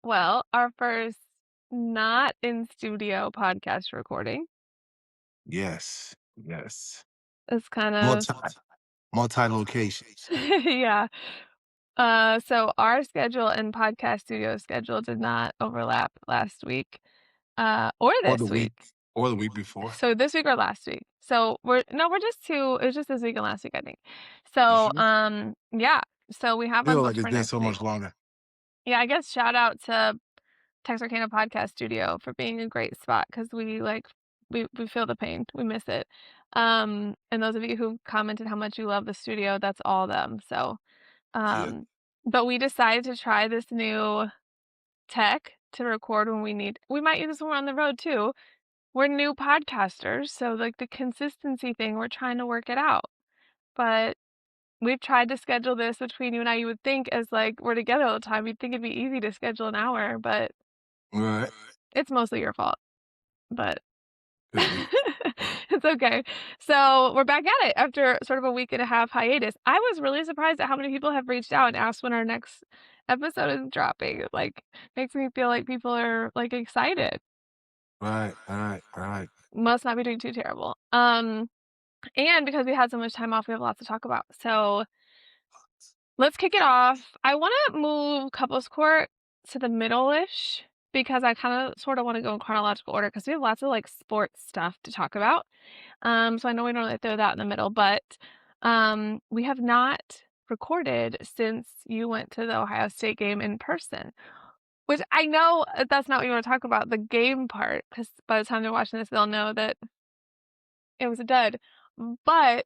Well, our first not in studio podcast recording Yes, yes. is kind of Multi multi-locations. yeah. So our schedule and podcast studio schedule did not overlap last week, or Or the this week week. or the week before. So this week or last week. So we're just two. It was just this week and last week, I think. You So sure? yeah. So we have one Feel like booked it's for been next so week. much longer. Yeah, I guess shout out to Texarkana Podcast Studio for being a great spot because we feel the pain. We miss it. And those of you who commented how much you love the studio, that's all them. So, Yeah, um, but we decided to try this new tech to record when we might use this when we're on the road too. We're new podcasters, so like the consistency thing, we're trying to work it out. But we've tried to schedule this between you and I. You would think as like we're together all the time, you'd think it'd be easy to schedule an hour, but right. it's mostly your fault. But Could be. it's okay. So we're back at it after sort of a week and a half hiatus. I was really surprised at how many people have reached out and asked when our next episode is dropping. It like makes me feel like people are like excited. Right, right, right. Must not be doing too terrible. And because we had so much time off, we have lots to talk about. So let's kick it off. I want to move couples court to the middle-ish because I kind of sort of want to go in chronological order because we have lots of like sports stuff to talk about. So I know we normally throw that in the middle, but we have not recorded since you went to the Ohio State game in person, which I know that's not what you want to talk about, the game part, because by the time they're watching this, they'll know that it was a dud. But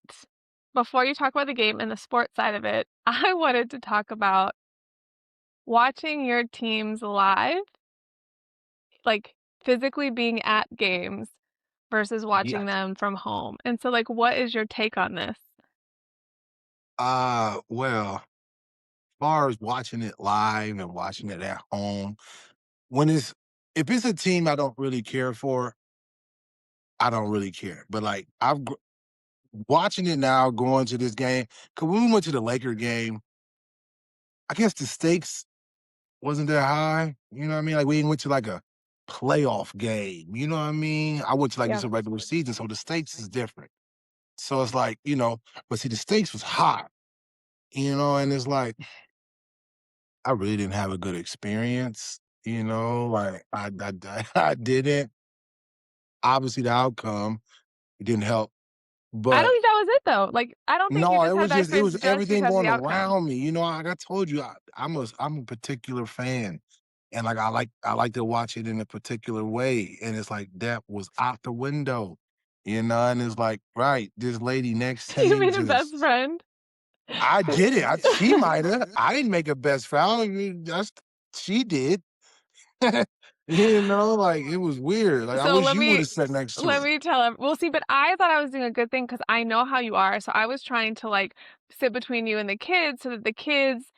before you talk about the game and the sports side of it, I wanted to talk about watching your teams live, like physically being at games versus watching Yes. them from home. And so, like, what is your take on this? Well, far as watching it live and watching it at home, when it's if it's a team I don't really care for, I don't really care. But like watching it now, going to this game, because when we went to the Laker game, I guess the stakes wasn't that high, you know what I mean? Like, we went to, like, a playoff game, you know what I mean? I went to, like, Yeah. just a regular season, so the stakes is different. So it's like, but see, the stakes was high, and it's like, I really didn't have a good experience, like, I didn't. Obviously, the outcome, it didn't help, I don't but think that was it though. Like, I don't think you no, just had that it experience was just everything because of the going outcome. around me, like I told you, I'm a particular fan, and, like, I like to watch it in a particular way, and it's like, that was out the window, and it's like, right, this lady next to You me made a best just friend. I did it, she might've, I didn't make a best friend, I mean, that's she did, like, it was weird, like, I So wish you would've sat next to let her. me tell him. Well, see, but I thought I was doing a good thing because I know how you are. So I was trying to like sit between you and the kids so that the kids,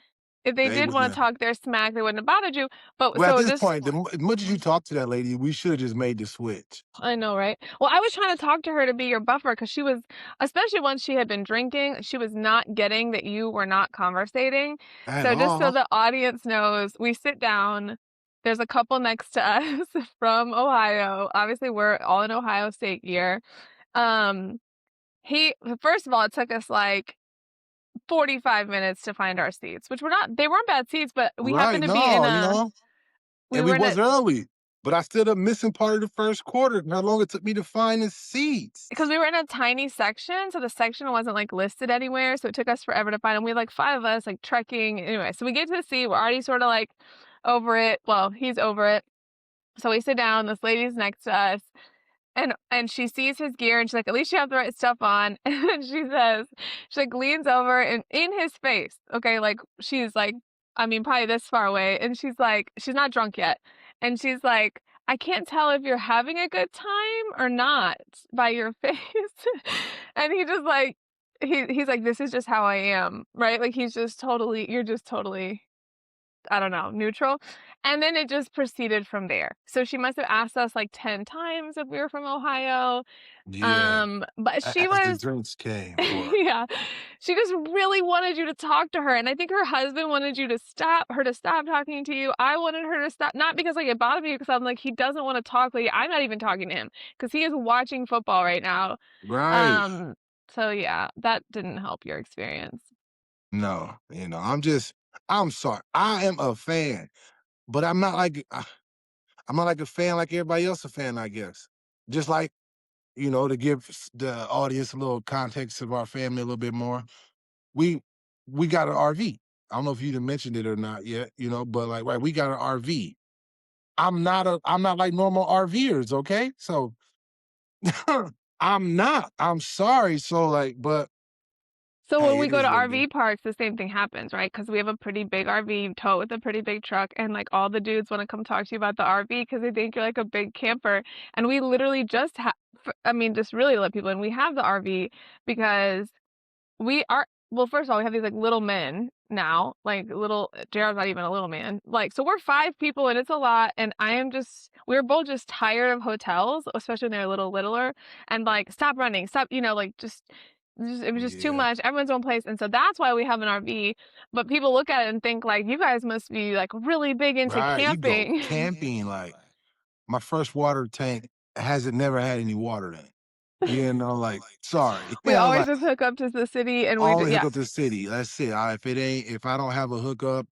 if they They did wouldn't want to have talk their smack, they wouldn't have bothered you. But well, at so this just point, as much as you talk to that lady, we should've just made the switch. I know, right? Well, I was trying to talk to her to be your buffer because she was, especially once she had been drinking, she was not getting that you were not conversating. At So just so all. the audience knows, we sit down. There's a couple next to us from Ohio. Obviously, we're all in Ohio State gear. Um, he first of all, it took us like 45 minutes to find our seats, which they weren't bad seats, but we happened Right, to be in no, we and we were in was a early, but I still up missing part of the first quarter, how long it took me to find the because seats. we were in a tiny section, so the section wasn't like listed anywhere, so it took us forever to find them. We had like five of us, like trekking. Anyway, so we get to the seat. We're already sort of like over it. Well, he's over it. So we sit down. This lady's next to us, and she sees his gear, and she's like, "At least you have the right stuff on." And she like leans over and in his face. Okay, like she's like, I mean, probably this far away, and she's like, she's not drunk yet, and she's like, "I can't tell if you're having a good time or not by your face." And he just like he's like, "This is just how I am," right? Like he's just totally, you're just totally I don't know, neutral. And then it just proceeded from there. So she must have asked us like 10 times if we were from Ohio. Yeah, But she as the was drinks came, or yeah. She just really wanted you to talk to her, and I think her husband wanted you to stop talking to you. I wanted her to stop, not because, like, it bothered me, because I'm like, "He doesn't wanna talk, like, I'm not even talking to him because he is watching football right now." right. Um, so yeah, that didn't help your experience. No, I'm sorry. I am a fan, but I'm not like a fan like everybody else a fan, I guess. Just like, to give the audience a little context of our family a little bit more, we we got an RV. I don't know if you done mentioned it or not yet, but like, right, we got an RV. I'm not like normal RVers, okay? So I'm not. I'm sorry. So like, but So when hey, we it go is to what it is. RV parks, the same thing happens, right? Because we have a pretty big RV, tow with a pretty big truck, and, like, all the dudes wanna come talk to you about the RV because they think you're, like, a big camper, and we literally just have, I mean, just really let people in. We have the RV because we are, well, first of all, we have these, like, little men now, like, little JR's not even a little man. Like, so we're 5 people, and it's a lot, and I am just we're both just tired of hotels, especially when they're a little littler, and, like, "Stop running, stop," like, just it was just too Yeah. much, everyone's own place, and so that's why we have an RV, but people look at it and think, like, "You guys must be, like, really big into Right. You go camping." camping, like my first water tank hasn't never had any water in it. Like, sorry. We I was always like, just hook up to the city, and we always hook yeah. up to the city. That's it. If I don't have a hookup,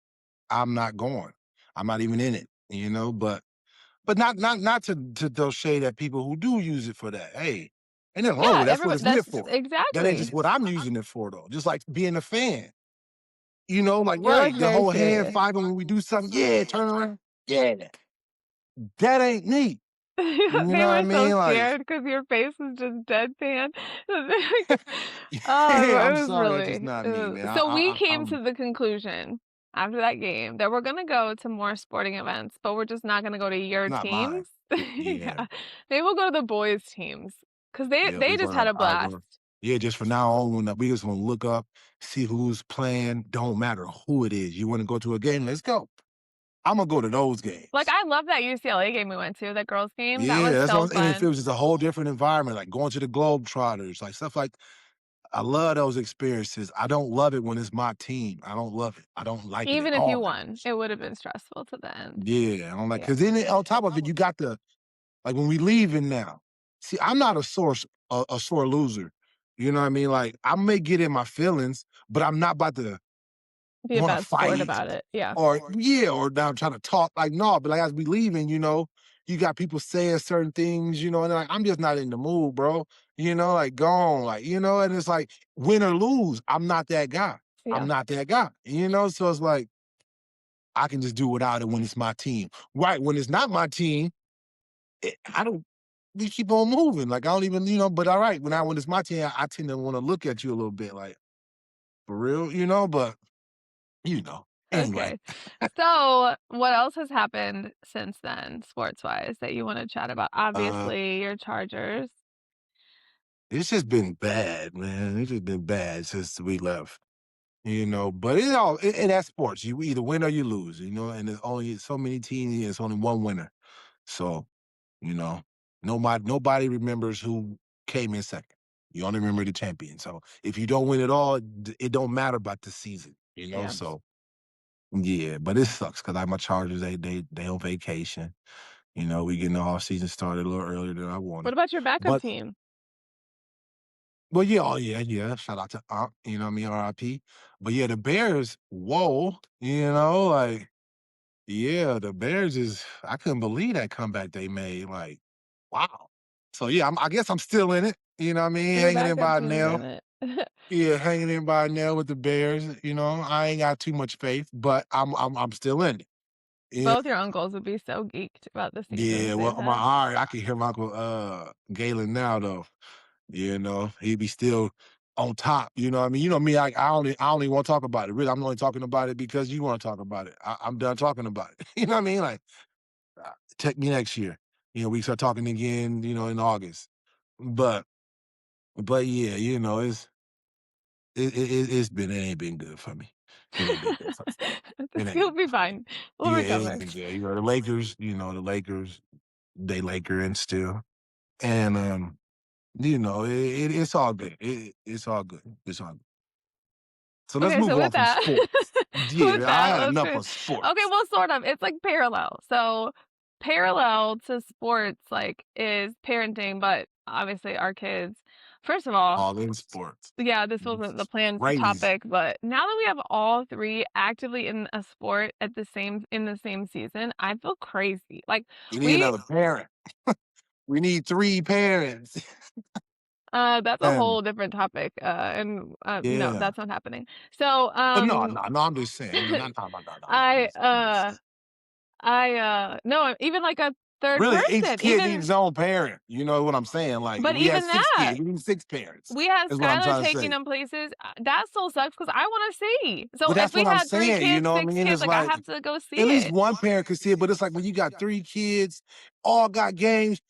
I'm not going. I'm not even in it. But not to throw shade at people who do use it for that. Hey, ain't nothing wrong Yeah, with it. That's what everyone it's that's meant for. That ain't just exactly. what I'm using it for though. Just like being a fan. Like We're, right, like, the very whole hand serious. five when we do something. Yeah, turn around. Yeah, that ain't me. You They know what I were so mean? Like, scared because your face was just deadpan. Like, yeah, it I'm was sorry, that's just really not it me, man. so we came I'm to the conclusion after that game that we're gonna go to more sporting events, but we're just not gonna go to your not mine. teams. Yeah, Yeah. Maybe we'll go to the boys' teams because yeah, they we're just gonna. had a I blast. go. Yeah, just from now on, we just gonna look up, see who's playing. Don't matter who it is. You want to go to a game? Let's go. I'm gonna go to those Like, games. I love that UCLA game we went to, that girls' game, that Yeah, was that's so what. And if it fun. was just a whole different environment, like going to the Globetrotters, like stuff like. I love those experiences. I don't love it when it's my team. I don't love it. I don't like it at Even if you all that won, much. it would have been stressful to the end. Yeah, I don't like Yeah. because then on top of it, you got the like when we leaving now. See, I'm not a sore loser. You know what I mean? Like I may get in my feelings, but I'm not about to Be a want to bad sport fight about it, yeah. or yeah, or now I'm trying to talk. Like no, but like as we leaving, you got people saying certain things, and like I'm just not in the mood, bro. Like gone, like and it's like win or lose, I'm not that guy. I'm Yeah, not that guy. So it's like I can just do without it when it's my team. Right when it's not my team, I don't. We keep on moving. Like I don't even, But all right, when it's my team, I tend to want to look at you a little bit, like for real. But you know, anyway, okay. So, what else has happened since then, sports-wise, that you wanna chat about? uh, Obviously, your Chargers. it's just been bad, man. It's just been bad since we left. But it's all and that's sports. You either win or you lose. And there's only so many teams. And it's only one winner. So you know, nobody remembers who came in second. You only remember the champion. So if you don't win at all, it don't matter about the season. Yeah. So yeah, but it sucks because like my Chargers, they on vacation. We getting the off season started a little earlier than I What wanted. about your backup But team? well, yeah, oh yeah, yeah. Shout out to you know what I mean, RIP. But yeah, the Bears, whoa, like yeah, the Bears I couldn't believe that comeback they made. Like, wow. So yeah, I guess I'm still in it. You know what I mean? Your Hanging in backup by a team's nail. in it. Yeah, hanging in by a nail with the Bears. I ain't got too much faith, but I'm still in it. Yeah. Both your uncles would be so geeked about the seasons Yeah, they've well, my had. all right, I can hear my Uncle Galen now though. He'd be still on top. You know what I mean? You know me, I only want to talk about it. Really, I'm only talking about it because you want to talk about it. I'm done talking about it. You know what I mean? Like check me next year. We start talking again, in August. But yeah, it's it ain't been good for me. It ain't been good. It ain't You'll been be good. fine. We'll Yeah, it recover. ain't been good. The Lakers, the Lakers, they Laker and still. And it's all good. It's all good. It's all good. So let's Okay, so move on with from that sports. with Yeah, I that, had let's enough go of okay, sports. well, sort of, it's, like, parallel. So, parallel to sports, like, is parenting, but obviously our kids first of all, All in sports. yeah, this This wasn't the is planned crazy. topic, but now that we have all 3 actively in a sport at the same season, I feel crazy. Like, We need we another parent. We need 3 parents. that's a And whole different topic, and, no, yeah. that's not happening. So, But no, I'm just saying, not talking about no, I'm I, just no, even, like, a 3rd really, each person, kid needs his own parent. You know what I'm saying? Like, but we had even 6 that, kids, we need 6 parents, we had is what I'm Skylar trying to taking say. them places, that still sucks because I wanna see. So, But if that's we what I'm had 3 saying, you kids, know what I 6 mean? kids, It's like, I like, have to go see at least it. one parent could see it, but it's like when you got 3 kids, all got games,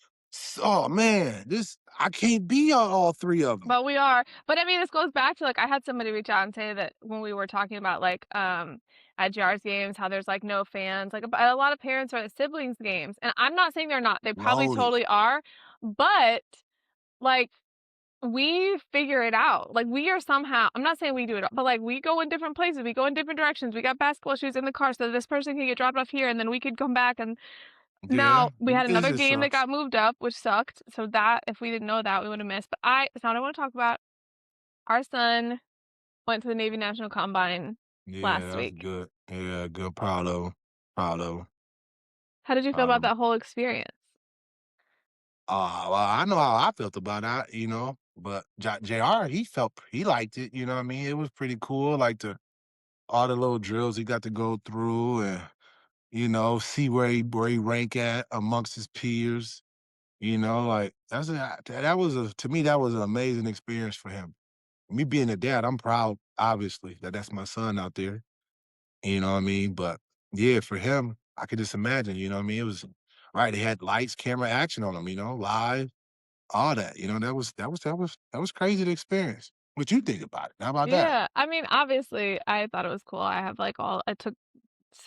oh, man, I can't be on all 3 of them. But we are. But I mean, this goes back to like I had somebody reach out and say that when we were talking about like at JR's games, how there's like no fans. Like a lot of parents are at siblings games. And I'm not saying they're not. They probably Loaded. totally are. But like we figure it out. Like we are somehow I'm not saying we do it, but like we go in different places, we go in different directions. We got basketball shoes in the car so this person can get dropped off here and then we could come back and Yeah, now we had it another just game that sucks. got moved up, which sucked. So that if we didn't know that, we would have missed. But it's not what I want to talk about. Our son went to the Navy National Combine Yeah, last that's week. good. Yeah, good. Proud of 'em. Proud of 'em. How did you feel Proud about of 'em. that whole experience? Well, I know how I felt about that, but JR, he liked it, you know what I mean? It was pretty cool, like all the little drills he got to go through and, see where he rank at amongst his peers, like that was to me, that was an amazing experience for him. Me being a dad, I'm proud, obviously, that's my son out there, you know what I mean? But yeah, for him, I could just imagine, you know what I mean? It was right, they had lights, camera, action on him, live. All that, that was crazy to experience. What you think about it? How about that? Yeah, I mean, obviously, I thought it was cool. I have like all I took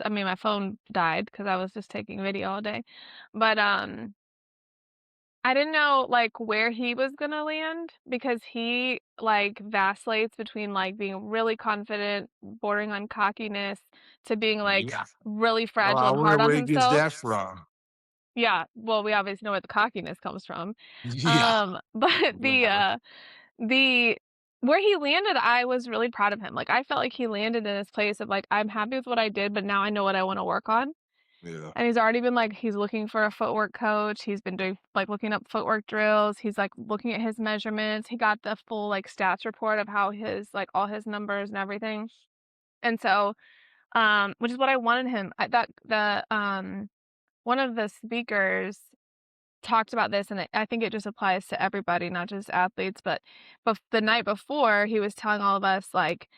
I mean, my phone died because I was just taking video all day. But I didn't know like where he was gonna land because he like vacillates between like being really confident, bordering on cockiness, to being like Yeah. really Oh, fragile I and wonder hard on where he gets himself. that from. Yeah, well, we obviously know where the cockiness comes from. Yeah. But Whatever. the where he landed, I was really proud of him. Like I felt like he landed in this place of like, I'm happy with what I did, but now I know what I want to work on. Yeah. And he's already been like, he's looking for a footwork coach. He's been doing like looking up footwork drills. He's like looking at his measurements. He got the full like stats report of how his like all his numbers and everything. And so, which is what I wanted him. I that the one of the speakers talked about this, and I think it just applies to everybody, not just athletes, but the night before, he was telling all of us, like,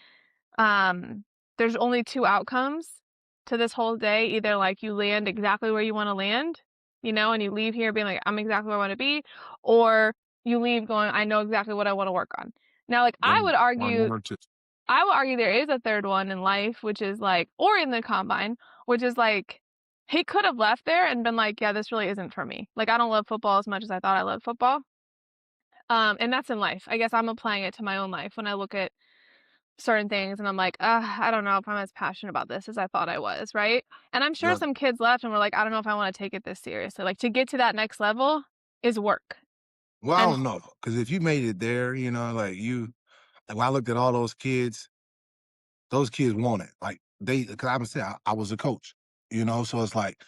um, there's only 2 outcomes to this whole day, either, like, you land exactly where you wanna land, and you leave here being like, "I'm exactly where I wanna be," or you leave going, "I know exactly what I wanna work on." Now, like, One or two. I would argue there is a 3rd one in life, which is, like or in the combine, which is, like, he could have left there and been like, "Yeah, this really isn't for me." Like, I don't love football as much as I thought I loved football. And that's in life. I guess I'm applying it to my own life when I look at certain things and I'm like, I don't know if I'm as passionate about this as I thought I was, right?" And I'm sure Yeah. some kids left and were like, "I don't know if I wanna take it this seriously." Like, to get to that next level is work. Well, I And don't know, because if you made it there, like when I looked at all those kids want it. Like because I'm saying I was a coach, so it's like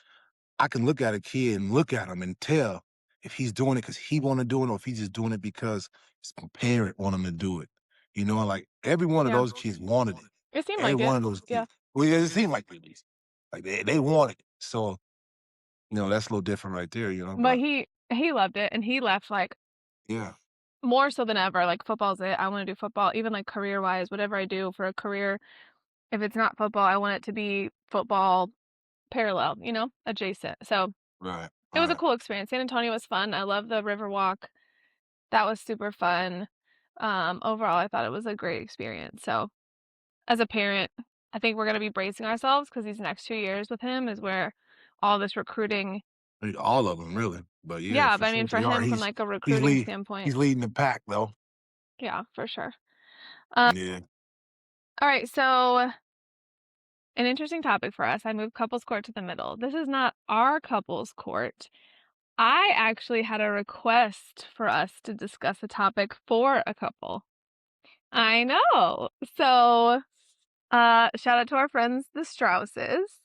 I can look at a kid and look at him and tell if he's doing it because he want to do it or if he's just doing it because his parent want him to do it. Like every one of yeah, those kids wanted it. it seemed Every like it. one of those Yeah. kids. Well, yeah, it seemed like it is. Like they wanted it. So, that's a little different right there, But but he loved it and he left, like, yeah, more so than ever, like, football's it. I wanna do football, even, like, career-wise, whatever I do for a career, if it's not football, I want it to be football parallel, adjacent. So, right, it was a right. cool experience. San Antonio was fun. I love the river walk. That was super fun. Overall, I thought it was a great experience. So, as a parent I think we're gonna be bracing ourselves because these next 2 years with him is where all this recruiting. I mean, all of them really, but yeah, Yeah, for but I sure mean, for they are. him from, like, a He's recruiting lead standpoint. he's leading the pack though. Yeah, for sure. Uh, Yeah. alright, so an interesting topic for us. I moved couples court to the middle. This is not our couples court. I actually had a request for us to discuss a topic for a couple. I know. So, shout out to our friends, the Strausses.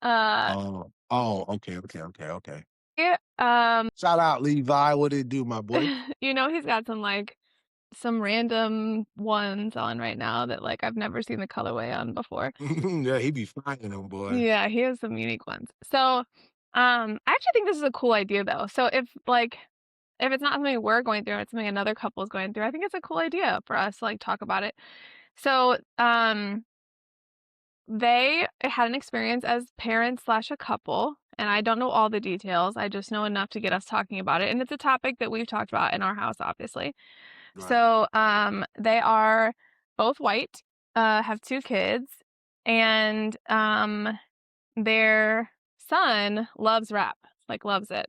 Uh, Oh, okay, okay, okay, okay. yeah, Shout out Levi. What did it do, my boy? he's got some random ones on right now that, like, I've never seen the colorway on before. Yeah, he be finding them, boy. Yeah, he has some unique ones. So, I actually think this is a cool idea though. So if it's not something we're going through, it's something another couple is going through, I think it's a cool idea for us to, like, talk about it. So, they had an experience as parents slash a couple, and I don't know all the details. I just know enough to get us talking about it, and it's a topic that we've talked about in our house, obviously. Right. So, they are both white, have 2 kids, and, their son loves rap, like, loves it.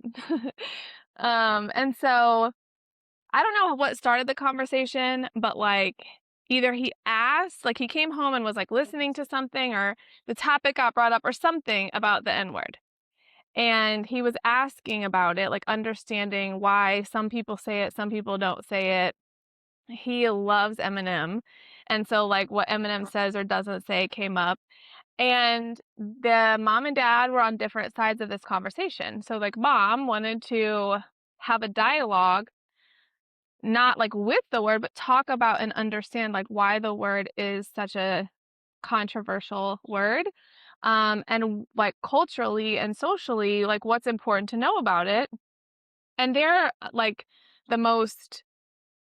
And so I don't know what started the conversation, but, like, either he asked like, he came home and was, like, listening to something, or the topic got brought up or something about the N word, and he was asking about it, like, understanding why some people say it, some people don't say it. He loves Eminem, and so, like, what Eminem says or doesn't say came up, and the mom and dad were on different sides of this conversation. So, like, mom wanted to have a dialogue, not, like, with the word, but talk about and understand, like, why the word is such a controversial word, and, like, culturally and socially, like, what's important to know about it. And they're, like, the most.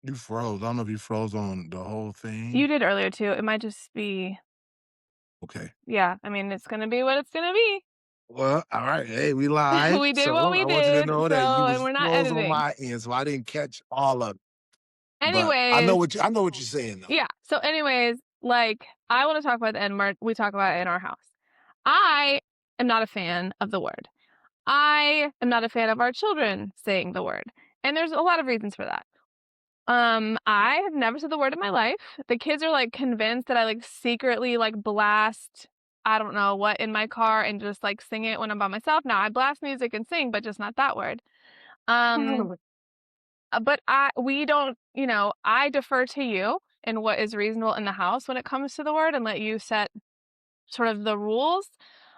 You froze. I don't know if you froze on the whole You thing. did earlier too. It might just be. Okay. Yeah, I mean, it's gonna be what it's gonna be. Well, all right. Hey, we live. We did what So we I want you to did, know so that you and was we're not froze on editing. my end, so I didn't catch all of it. But Anyways, I know what you're saying though. yeah, so anyways, like, I wanna talk about the N word, we talk about it in our house. I am not a fan of the word. I am not a fan of our children saying the word, and there's a lot of reasons for that. I have never said the word in my life. The kids are, like, convinced that I, like, secretly, like, blast I don't know what in my car and just, like, sing it when I'm by myself. Now, I blast music and sing, but just not that word. Um, but we don't I defer to you in what is reasonable in the house when it comes to the word and let you set sort of the rules.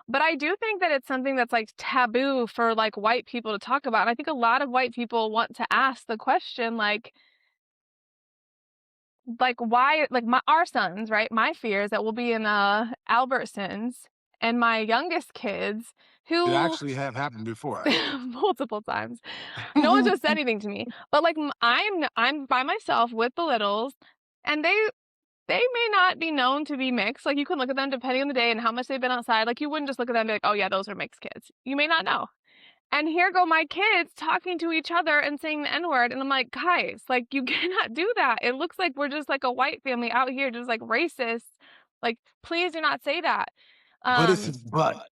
But I do think that it's something that's, like, taboo for, like, white people to talk about, and I think a lot of white people want to ask the question, why, like, our sons, right? My fear is that we'll be in, Albertsons, and my youngest kids It who actually have happened before, actually. multiple times. No one just said anything to me, but, like, I'm by myself with the littles, and they may not be known to be mixed. Like, you can look at them depending on the day and how much they've been outside. Like, you wouldn't just look at them and be like, "Oh, yeah, those are mixed kids." You may not know. And here go my kids talking to each other and saying the N-word, and I'm like, "Guys, like, you cannot do that. It looks like we're just, like, a white family out here just, like, racist. Like, please do not say that." But it's Um, but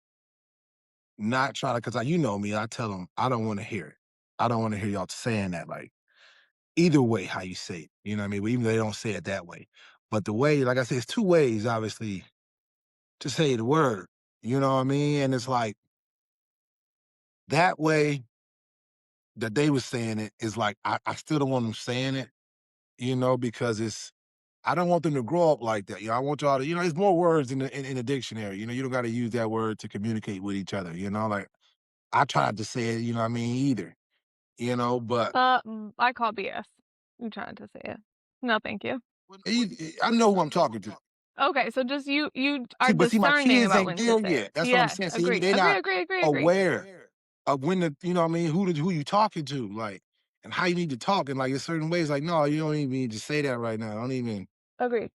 not trying to, because you know me, I tell them I don't want to hear it. I don't want to hear y'all saying that. Like either way, how you say it, you know what I mean? But even though they don't say it that way, but the way, like I said, it's two ways, obviously, to say the word. You know what I mean? And it's like that way that they was saying it is like I still don't want them saying it, because it's I don't want them to grow up like that. I want y'all to, there's more words in the dictionary. You don't got to use that word to communicate with each other. Like I tried to say it, what I mean, either, but I call BS. I'm trying to say it. No, thank you. I know who I'm talking to. Okay, so just you are See, my discerning kids about ain't when to there say it. yet. That's what I'm Yes, saying. See, agree, they're agree, not agree, agree, agree. aware of when the, what I mean, who you talking to, like, and how you need to talk, and like in certain ways, like, no, you don't even need to say that right now. Don't even, Agreed.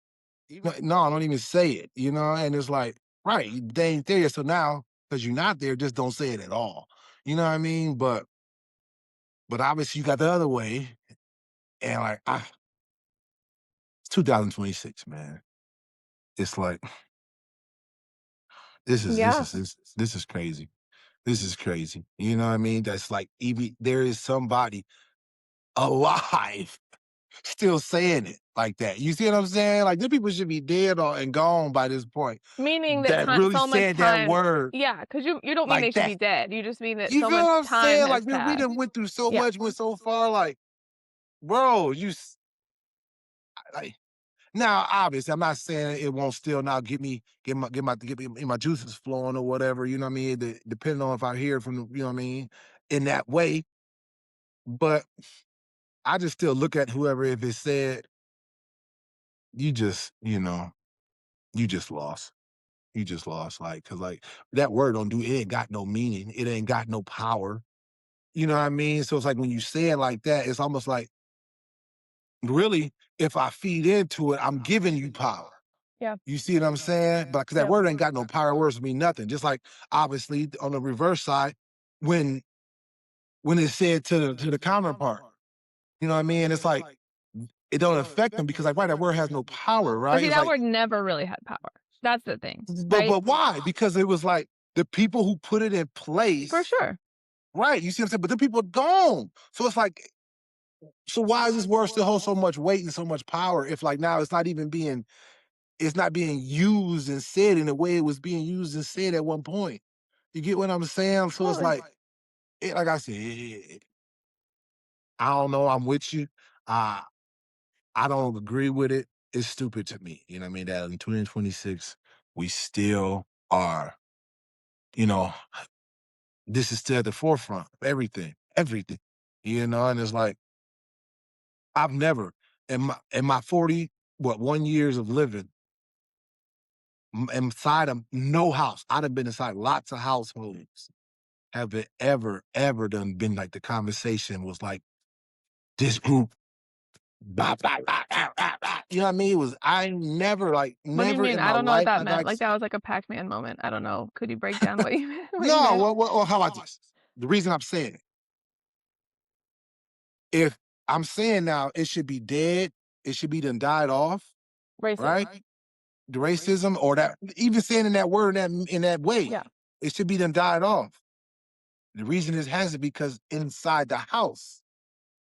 no, don't even say it, and it's like, right, they ain't there yet. So now, because you're not there, just don't say it at all. You know what I mean? But obviously you got the other way, and like, it's 2026, man. It's like This is this Yeah. is this this is crazy. This is crazy. You know what I mean? That's like even there is somebody alive still saying it like that. You see what I'm saying? Like, these people should be dead or and gone by this point. Meaning that That time really so much said that time. word Yeah, because you don't mean like they should that. be dead, you just mean that You so feel much what I'm time saying? has Like, we passed. done went through so Yeah. much, went so far. Like, bro, like now. Obviously, I'm not saying it won't still now get my juices flowing or whatever. You know what I mean? Depending on if I hear it from the, you know what I mean, in that way. But I just still look at whoever if it said you just you just lost. You just lost, like, cause like, that word don't do it ain't got no meaning, it ain't got no power, you know what I mean? So it's like when you say it like that, it's almost like, really, if I feed into it, I'm giving you power. Yeah. You see what I'm saying? But cause that Yep. word ain't got no power, words mean nothing. Just like, obviously, on the reverse side, when it's said to the counterpart, you know what I mean? It's like, it don't affect them because, like, right, that word has no power, But right? see, It's that like, word never really had power. That's the thing, but right? why? Because it was like the people who put it in For place. sure. Right, you see what I'm saying? But the people are gone. So it's like, so why is this word still hold so much weight and so much power if, like, now it's not being used and said in the way it was being used and said at one point. You get what I'm saying? So it's Totally. like, like I said, I don't know. I'm with you. Uh, I don't agree with it. It's stupid to me. You know what I mean? That in 2026, we still are, you know, this is still at the forefront of everything, everything. And it's like, I've never in my 40 one years of living inside of no house. I'd have been inside lots of households. Have it ever done been like the conversation was like this group, blah, blah, blah, blah, blah, blah. You know what I mean? It was I never like What do you never mean? in I my don't know what life that have I meant. Like, that was like a Pac-Man moment. I don't know. Could you break down what you what you no, meant? well, how about this? The reason I'm saying it, if I'm saying now it should be dead, it should be done died off, right? Racism. The racism or that even saying in that word in that way, Yeah. it should be done died off. The reason it has it because inside the house,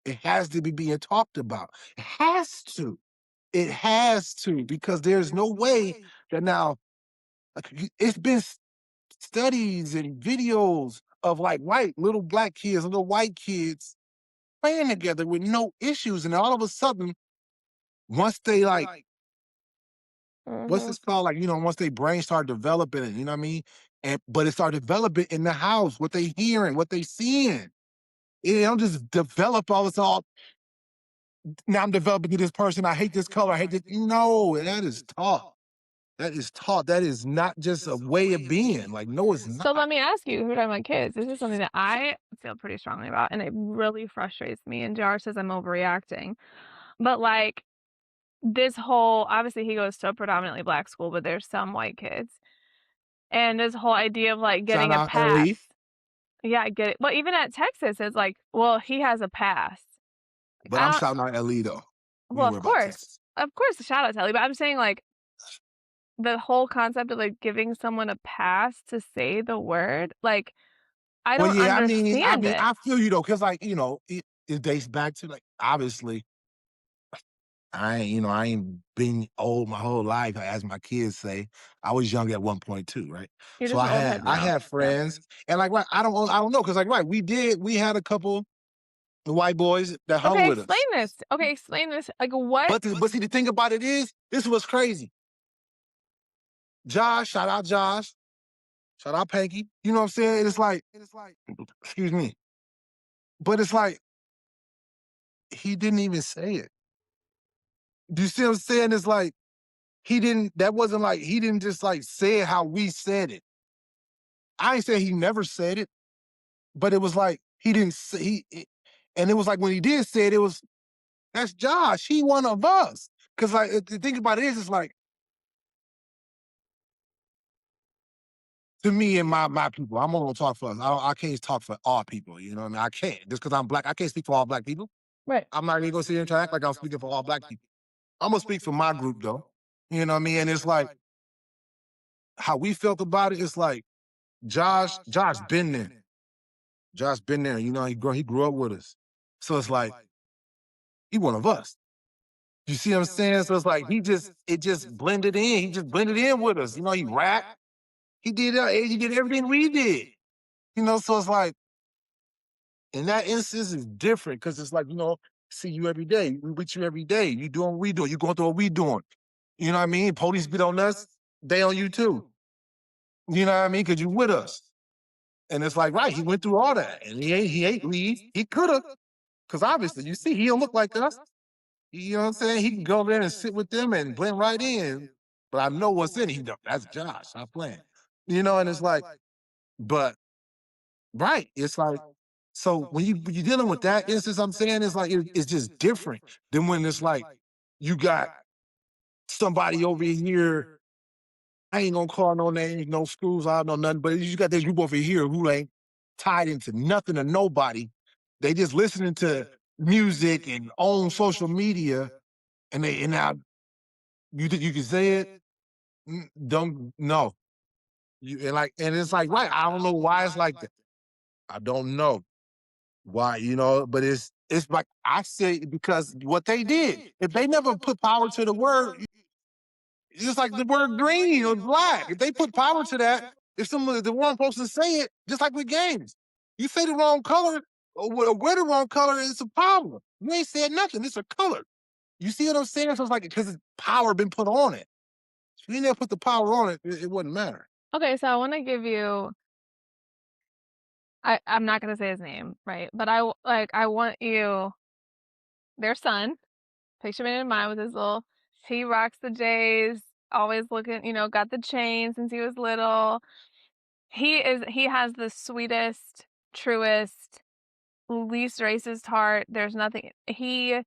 it has to be being talked about. It has to. It has to because there's no way that now like, it's been studies and videos of like white little black kids, little white kids playing together with no issues, and all of a sudden, once they like what's Mhm. this called? Like, once they brain start developing it, you know what I mean? But it start developing in the house, what they hearing, what they seeing. It don't just develop all this all. Now I'm developing to this person. I hate this color. I hate this. No, that is taught. That is taught. That is not just a way of being. Like, no, it's So not. let me ask you, who are my kids? This is something that I feel pretty strongly about, and it really frustrates me. And JR says I'm overreacting. But like this whole obviously he goes to a predominantly black school, but there's some white kids. And this whole idea of like Shout getting a out pass. LE, Yeah, I get it. But even at Texas, it's like, well, he has a pass. Like, but I'm I don't shouting out LE though. We well, worry about Texas. of course, shout out to Ellie, but I'm saying like the whole concept of like giving someone a pass to say the word, like I Well, don't yeah, I mean, I understand mean, it. I feel you though, because like it dates back to like obviously I ain't been old my whole life, as my kids say. I was young at one point too, right? You're So just I an old had head I now. had Yeah. friends, and like right, I don't know, because like right, we had a couple white boys that hung Okay, with explain us. this. Okay, explain this. Like what? But see, the thing about it is, this was crazy. Josh, shout out Josh, shout out Panky. You know what I'm saying? It's like, excuse me, but it's like he didn't even say it. Do you see what I'm saying? It's like he didn't. That wasn't like he didn't just like say it how we said it. I ain't say he never said it, but it was like he didn't say and it was like when he did say it, it was that's Josh. He one of us. Cause like the thing about it is, it's like to me and my people, I'm only gonna talk for us. I can't talk for all people. You know what I mean? I can't just because I'm black. I can't speak for all black people. Right. I'm not even gonna sit here and try to act like I'm speaking for all black people. I'm gonna speak for my group though. You know what I mean? And it's like how we felt about it, it's like Josh been there. Josh been there. You know, he grew up with us. So it's like he one of us. You see what I'm saying? So it's like it just blended in. He just blended in with us. You know, he rapped, he did everything we did. You know, so it's like in that instance is different because it's like, see you every day. We with you every day. You doing what we doing. You going through what we doing. You know what I mean? Police beat on us, they on you too. You know what I mean? Because you with us. And it's like, right, he went through all that. And he ain't leave. He could have, because obviously, you see, he don't look like us. You know what I'm saying? He can go there and sit with them and blend right in. But I know what's in him. That's Josh. I'm playing. And it's like, but right, it's like, so when you're dealing with that instance, I'm saying it's like it's just different than when it's like you got somebody over here. I ain't gonna call no names, no schools, I don't know nothing, but you got this group over here who ain't tied into nothing or nobody. They just listening to music and on social media, and now you think you can say it? Don't no. And it's like, right, I don't know why it's like that. I don't know why, but it's like I say because what they did. If they never put power to the word, it's just like the word green or black. If they put power to that, if the wrong person say it, just like with games, you say the wrong color or wear the wrong color, it's a problem. You ain't said nothing. It's a color. You see what I'm saying? So it's like because power been put on it. If you never put the power on it, it wouldn't matter. Okay, so I wanna give you I'm not gonna say his name, right? But I want you their son, picture him in mind with his little he rocks the J's, always looking, got the chain since he was little. He has the sweetest, truest, least racist heart. There's nothing he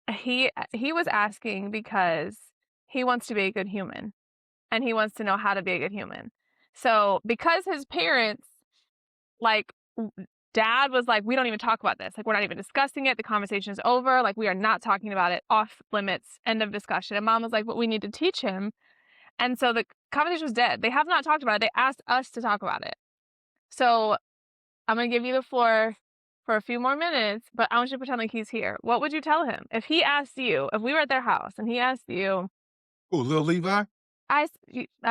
was asking because he wants to be a good human and he wants to know how to be a good human. So, because his parents like dad was like, we don't even talk about this. Like, we're not even discussing it. The conversation is over. Like, we are not talking about it. Off limits. End of discussion. And mom was like, but we need to teach him. And so the conversation was dead. They have not talked about it. They asked us to talk about it. So I'm going to give you the floor for a few more minutes, but I want you to pretend like he's here. What would you tell him? If he asked you, if we were at their house and he asked you, Oh, little Levi? I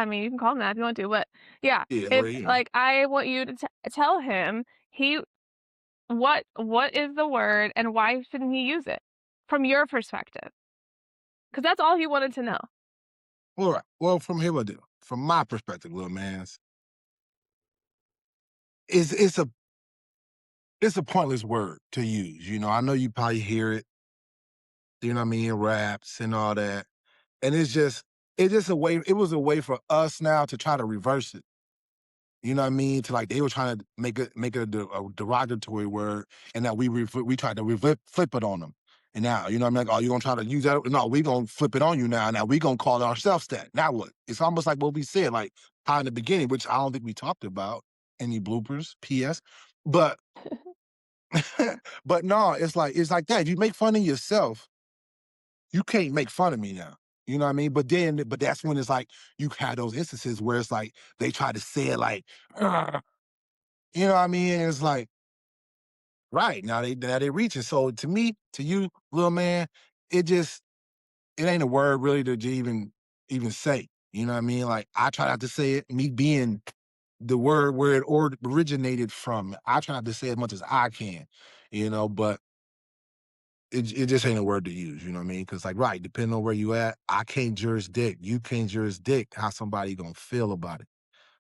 mean, you can call him that if you want to, but yeah, Yeah, if well, yeah. like I want you to tell him he what is the word and why shouldn't he use it from your perspective? Because that's all he wanted to know. All right. Well, from here I do. From my perspective, little man's, it's it's a it's a pointless word to use. I know you probably hear it, what I mean, in raps and all that. And it's just a way, it was a way for us now to try to reverse it. You know what I mean? To like they were trying to make it a derogatory word, and that we tried to flip it on them. And now, you know what I mean? Like, oh, you gonna try to use that? No, we gonna flip it on you now. Now we gonna call ourselves that. Now what? It's almost like what we said, like how in the beginning, which I don't think we talked about any bloopers. P.S. But but no, it's like that. If you make fun of yourself, you can't make fun of me now. You know what I mean? But that's when it's like you had those instances where it's like they try to say it like, "Ugh," you know what I mean? And it's like, right now they reaching. So to me, to you, little man, it ain't a word really to even say. You know what I mean? Like I try not to say it. Me being the word where it originated from, I try not to say as much as I can. But it just ain't a word to use, you know what I mean? Because like, right, depending on where you at, I can't jurisdict, you can't jurisdict how somebody gonna feel about it.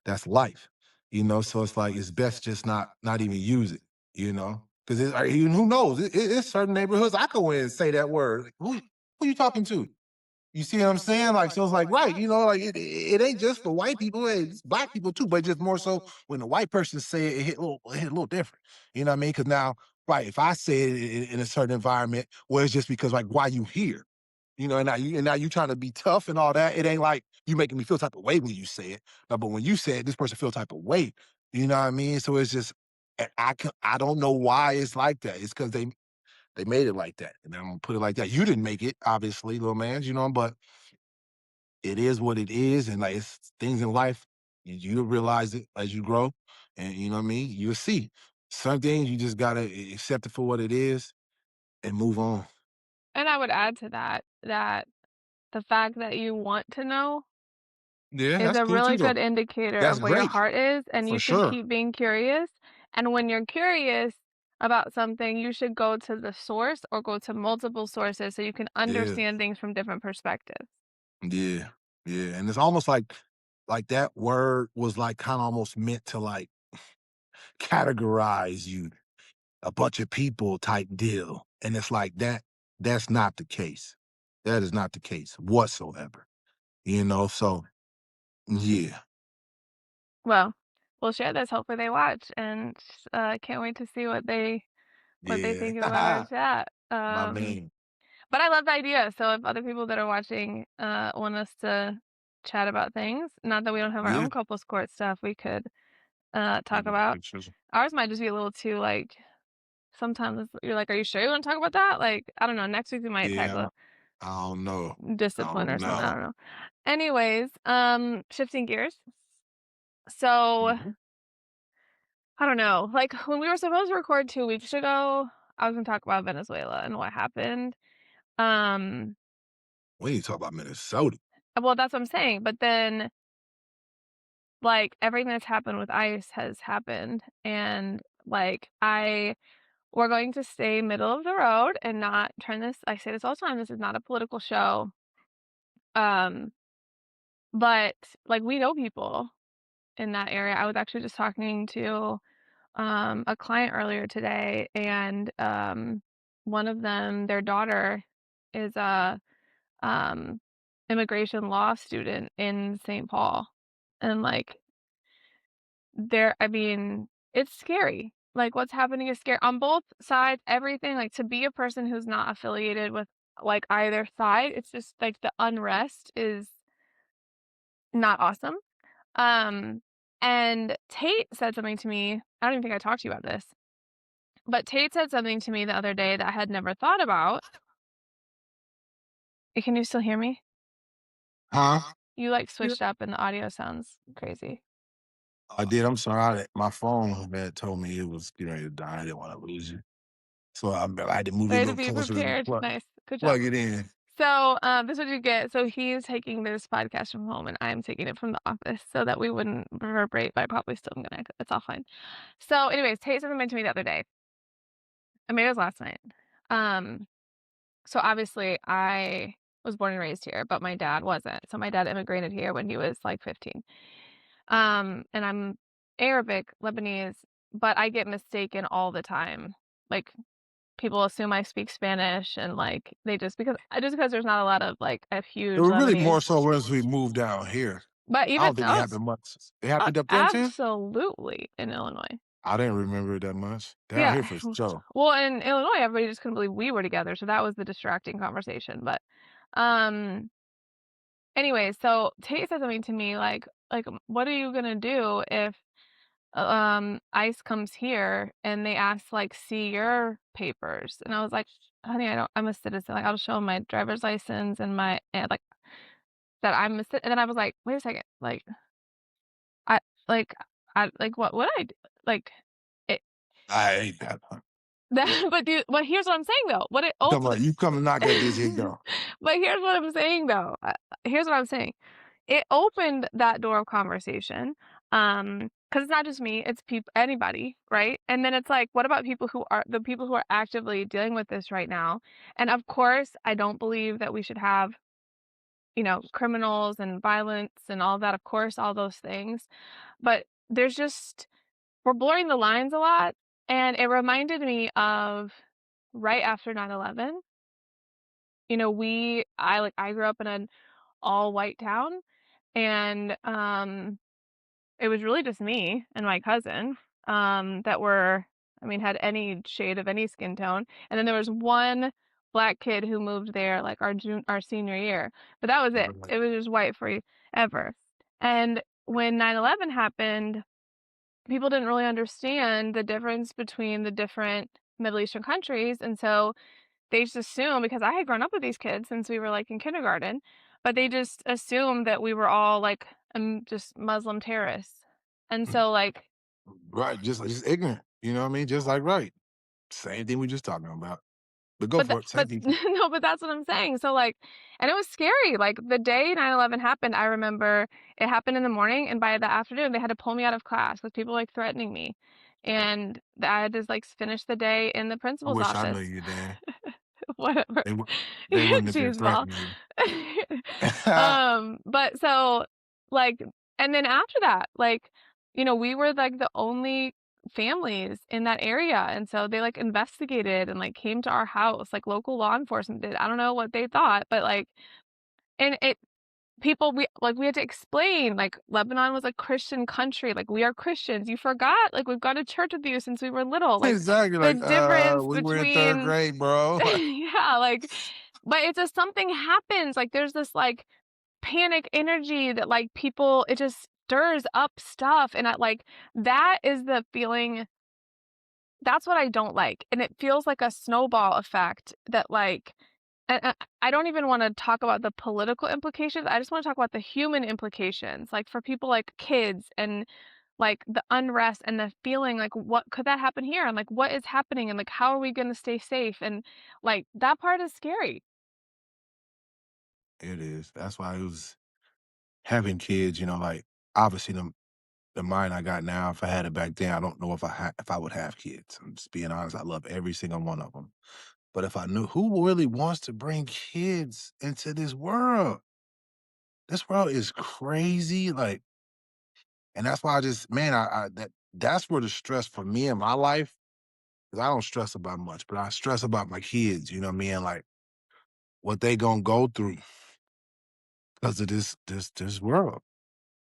That's life, so it's like it's best just not even use it, because even who knows? It's certain neighborhoods I go in and say that word. Like, who you talking to? You see what I'm saying? Like, so it's like, right, like it ain't just for white people, it's black people too, but just more so when the white person say it, it hit a little different. You know what I mean? Because now, right, if I say it in a certain environment, well, it's just because like why you here, and now you trying to be tough and all that. It ain't like you making me feel type of way when you say it. No, but when you say it, this person feel type of way. You know what I mean? So it's just I don't know why it's like that. It's because they made it like that, and I'm gonna put it like that. You didn't make it, obviously, little man. But it is what it is, and like it's things in life, you'll realize it as you grow, and you know what I mean. You'll see some things you just gotta accept it for what it is and move on. And I would add to that, that the fact that you want to know Yeah, is that's a cool really too, though. good indicator That's of where your great heart is, and you for should sure. keep being curious. And when you're curious about something, you should go to the source or go to multiple sources so you can Yeah, understand things from different perspectives. yeah, yeah, and it's almost like that word was like kind of almost meant to like categorize you, a bunch of people type deal, and it's like that. That's not the case. That is not the case whatsoever. You know, so yeah, Well, we'll share this, hopefully they watch, and, can't wait to see what they yeah, think about our chat. my man. But I love the idea, so if other people that are watching, want us to chat about things, not that we don't have our Yeah, own couples court stuff we could, talk yeah, about. pictures. Ours might just be a little too, like sometimes you're like, "Are you sure you wanna talk about that?" Like, I don't know, next week we might Yeah, tackle I don't know. I discipline don't or something, I know. don't know. Anyways, shifting gears. So, Mhm. I don't know, like, when we were supposed to record 2 weeks ago, I was gonna talk about Venezuela and what happened. Um, We need to talk about Minnesota. well, that's what I'm saying, but then, like, everything that's happened with ICE has happened, and, like, we're going to stay middle of the road and not turn this I say this all the time, this is not a political show. Um, but, like, we know people in that area. I was actually just talking to, a client earlier today, and, one of them, their daughter is a, um, immigration law student in St. Paul, and, like, I mean, it's scary. Like, what's happening is scary on both sides, everything, like, to be a person who's not affiliated with, like, either side, it's just, like, the unrest is not awesome. Um, and Tate said something to me, I don't even think I talked to you about this, but Tate said something to me the other day that I had never thought about. Can you still hear me? Huh? You, like, Yeah. switched up and the audio sounds crazy. I did. I'm sorry. My phone had told me it was getting ready to die. I didn't want to lose you. So I had to move it a Way to little be closer and prepared. Nice. Good job. plug it in. So, this is what you get. So he's taking this podcast from home and I'm taking it from the office so that we wouldn't reverberate, but I probably still am gonna it's all fine. So anyways, Tate said something to me the other day. I mean, it was last night. Um, so obviously I was born and raised here, but my dad wasn't. So my dad immigrated here when he was like 15. And I'm Arabic, Lebanese, but I get mistaken all the time. Like people assume I speak Spanish and like they just because there's not a lot of like a It huge was really Lebanese. more so once we moved down here. But I even don't think it else, happened much. It happened up there too? absolutely in Illinois. I didn't remember it that much. Down Yeah. here for sure. Well, in Illinois, everybody just couldn't believe we were together, so that was the distracting conversation. But um anyway, so Tate said something to me like what are you gonna do if ICE comes here and they ask like see your papers? And I was like, honey, I'm a citizen. Like I'll just show 'em my driver's license and my and like that I'm a cit and then I was like, wait a second, I like like what I do? Like it I hate that. that but here's what I'm saying though. What it Talking opened about you come to knock at this here door. but here's what I'm saying though. Here's what I'm saying. It opened that door of conversation, because it's not just me, it's anybody, right? And then it's like, what about the people who are actively dealing with this right now? And of course, I don't believe that we should have, criminals and violence and all that, of course, all those things. But there's just we're blurring the lines a lot, and it reminded me of right after 9/11. I grew up in an all white town, and it was really just me and my cousin, that had any shade of any skin tone, and then there was one black kid who moved there, like, our senior year, but that was it. Right. It was just white forever, and when 9/11 happened, people didn't really understand the difference between the different Middle Eastern countries, and so they just assume because I had grown up with these kids since we were, like, in kindergarten, but they just assumed that we were all, like, just Muslim terrorists. And so, like Right, just ignorant, you know what I mean? Just like right. Same thing we just talking about. But go for it, same but people. no, but that's what I'm saying. So, like and it was scary, like, the day 9/11 happened, I remember it happened in the morning, and by the afternoon, they had to pull me out of class with people, like, threatening me, and I had to, like, finish the day in the I principal's wish I knew office. you, Dan. Whatever. They would they wouldn't have been Cheeseball. threatening you. But so, like and then after that, like, we were, like, the only families in that area, and so they, like, investigated and, like, came to our house, like, local law enforcement did. I don't know what they thought, but, like and it people we had to explain, like, Lebanon was a Christian country, like, we are Christians. You forgot? Like, we've gone to church with you since we were little. Like, Exactly, the like, difference we were in 3rd between grade, bro. yeah, like but it's just something happens, like, there's this, like, panic energy that, like, people it just stirs up stuff, and that is the feeling that's what I don't like, and it feels like a snowball effect that, like I don't even wanna talk about the political implications, I just wanna talk about the human implications, like, for people like kids and, like, the unrest and the feeling, like, what could that happen here? And, like, what is happening? And, like, how are we gonna stay safe? And, like, that part is scary. It is. That's why it was having kids, like, obviously, the mind I got now, if I had it back then, I don't know if I would have kids. I'm just being honest, I love every single one of them. But if I knew who really wants to bring kids into this world? This world is crazy, like and that's why I just man, that's where the stress for me in my life, 'cause I don't stress about much, but I stress about my kids, you know what I mean? Like, what they gonna go through because of this world,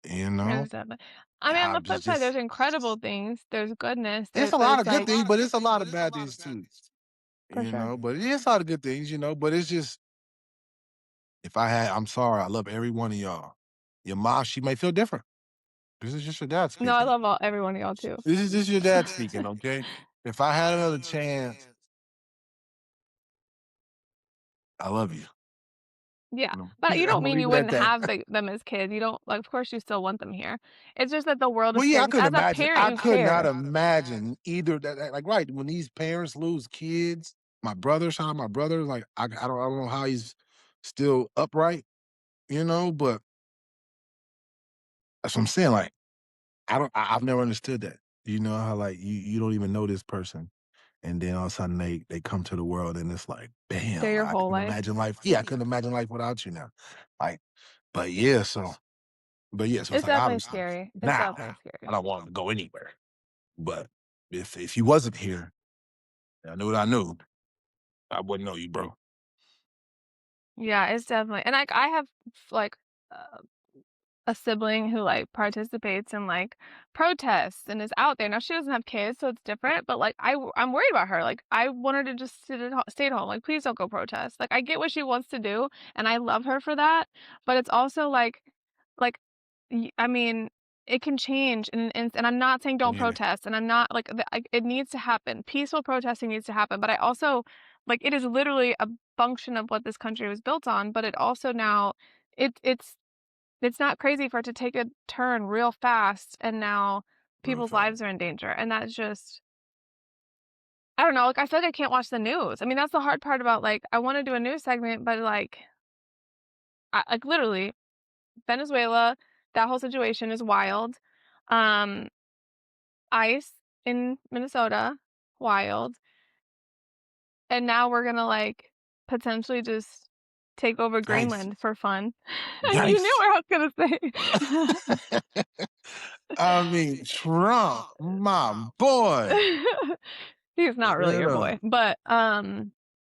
you know? There's definitely I mean, on How the flip side, there's just incredible things, there's goodness, it's there a but lot it's of good like things, but it's a lot of bad things too, for sure. but it is a lot of good things, but it's just if I had I'm sorry, I love every one of y'all. Your mom, she may feel different. This is just your dad No, I speaking. love all every one of y'all too. This is just your dad speaking, okay? If I had another chance, I love you. Yeah, but you I'm don't gonna mean leave you it at wouldn't that. have them as kids, you don't like, of course, you still want them here. It's just that the world is Well, yeah, scary I because couldn't as a imagine. parent, I you could not care. imagine either like right when these parents lose kids. My brother, shout out my brother. Like I don't know how he's still upright, but that's what I'm saying. Like I've never understood that. You know how like you don't even know this person, and then all of a sudden they come to the world and it's like They're bam, your I whole couldn't life. imagine life. Yeah, I couldn't imagine life without you now. Like, but yeah, so it's It's like definitely obviously scary. It's now definitely I scary. don't want him to go anywhere. But if you wasn't here, I knew what I knew. I wouldn't know you, bro. Yeah, it's definitely and, like, I have, like, uh a sibling who, like, participates in, like, protests and is out there. Now she doesn't have kids, so it's different, but, like, I'm worried about her, like, I want her to just stay at home, like, "Please don't go protest." Like, I get what she wants to do, and I love her for that, but it's also like, I mean, it can change, and I'm not saying don't Yeah, protest, and I'm not it needs to happen. Peaceful protesting needs to happen, but I also it is literally a function of what this country was built on, but it also now it it's not crazy for it to take a turn real fast, and now real people's fast. lives are in danger, and that's just I don't know, like, I feel like I can't watch the news. I mean, that's the hard part about, like, I wanna do a news segment, but, literally, Venezuela, that whole situation is wild. Um, ICE in Minnesota, wild, and now we're gonna, like, potentially just take over Nice. Greenland for fun. You knew Nice. what I was gonna I mean, Trump, my boy. say. He's not really Straight your up. boy,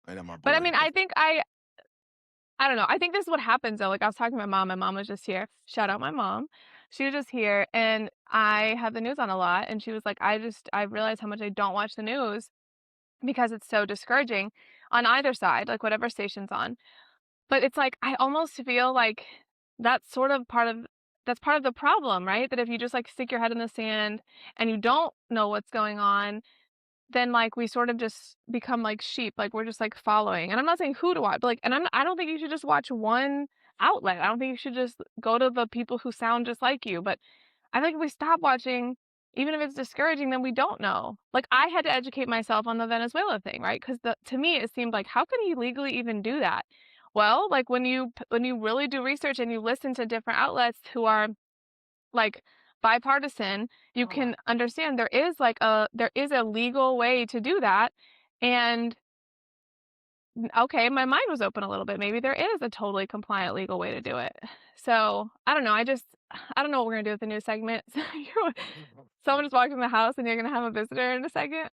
Ain't that my but I boy, mean, but I don't know, I think this is what happens though, like, I was talking to my mom was just here, shout out my mom. She was just here, and I have the news on a lot, and she was like, I realized how much I don't watch the news because it's so discouraging on either side, like, whatever station's on, but it's like, I almost feel like that's sort of that's part of the problem, right? That if you just, like, stick your head in the sand and you don't know what's going on, then, like, we sort of just become like sheep, like, we're just, like, following, and I'm not saying who to watch, but, like and I don't think you should just watch one outlet. I don't think you should just go to the people who sound just like you, but I think if we stop watching, even if it's discouraging, then we don't know. Like, I had to educate myself on the Venezuela thing, right? Because to me, it seemed like, how can he legally even do that? Well, like, when you really do research and you listen to different outlets who are, like, bipartisan, you can understand there is a legal way to do that, and okay, my mind was open a little bit. Maybe there is a totally compliant legal way to do it. So, I don't know, I don't know what we're gonna do with the new segment. So someone just walked in the house and you're gonna have a visitor in a second?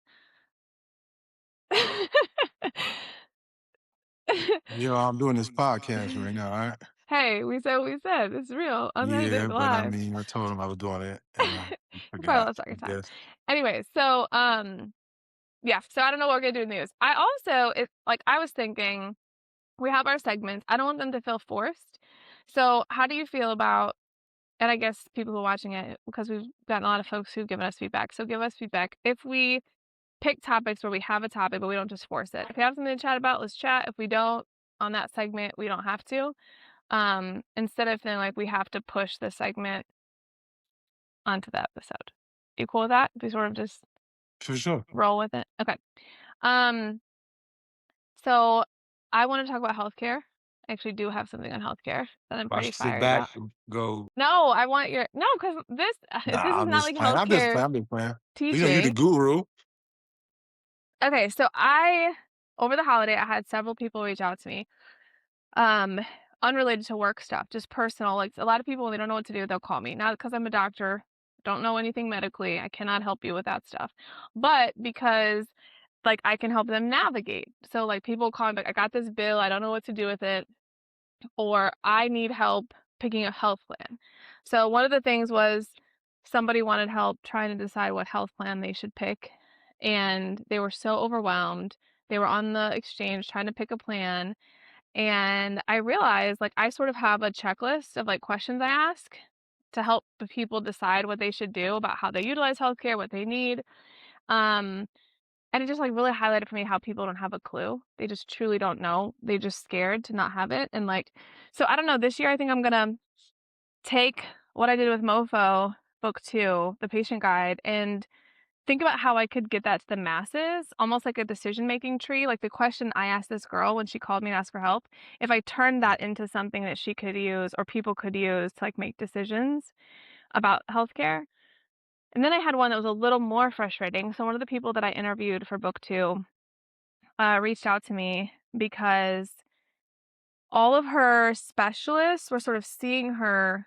I'm doing this podcast right now, all right? Hey, we said what we said. It's real, Yeah, unedited, but I live. mean, I told him I was doing it, and I Probably forgot, lost track I of time. guess. Anyways, so, yeah, so I don't know what we're gonna do in the news. I also like, I was thinking, we have our segments. I don't want them to feel forced. So, how do you feel about, and I guess people who are watching it, because we've gotten a lot of folks who've given us feedback. So give us feedback. If we pick topics where we have a topic, but we don't just force it. If we have something to chat about, let's chat. If we don't on that segment, we don't have to. Instead of feeling like we have to push the segment onto the episode. You cool with that? If we sort of just For sure. roll with it? Okay. Um, so I want to talk about healthcare. I actually do have something on healthcare that I'm I pretty should sit fired back about. and go, No, I want your no, because this "Nah, is I'm not just like playing. I'm just healthcare playing. I'm just playing." You're the teaching. guru. Okay, so over the holiday, I had several people reach out to me, um, unrelated to work stuff, just personal. Like, a lot of people, when they don't know what to do, they'll call me. Not because I'm a doctor, don't know anything medically, I cannot help you with that stuff, but because, like, I can help them navigate. So, like, people call me, like, "I got this bill, I don't know what to do with it," or "I need help picking a health plan." So one of the things was somebody wanted help trying to decide what health plan they should pick, and they were so overwhelmed. They were on the exchange trying to pick a plan, and I realized, like, I sort of have a checklist of, like, questions I ask to help the people decide what they should do about how they utilize healthcare, what they need. Um, and it just, like, really highlighted for me how people don't have a clue. They just truly don't know. They're just scared to not have it, and, like, so I don't know, this year I think I'm gonna take what I did with MoFo, book 2, the patient guide, and think about how I could get that to the masses, almost like a decision-making tree, like the question I asked this girl when she called me to ask for help, if I turned that into something that she could use or people could use to, like, make decisions about healthcare. And then I had one that was a little more frustrating. So one of the people that I interviewed for book 2, reached out to me because all of her specialists were sort of seeing her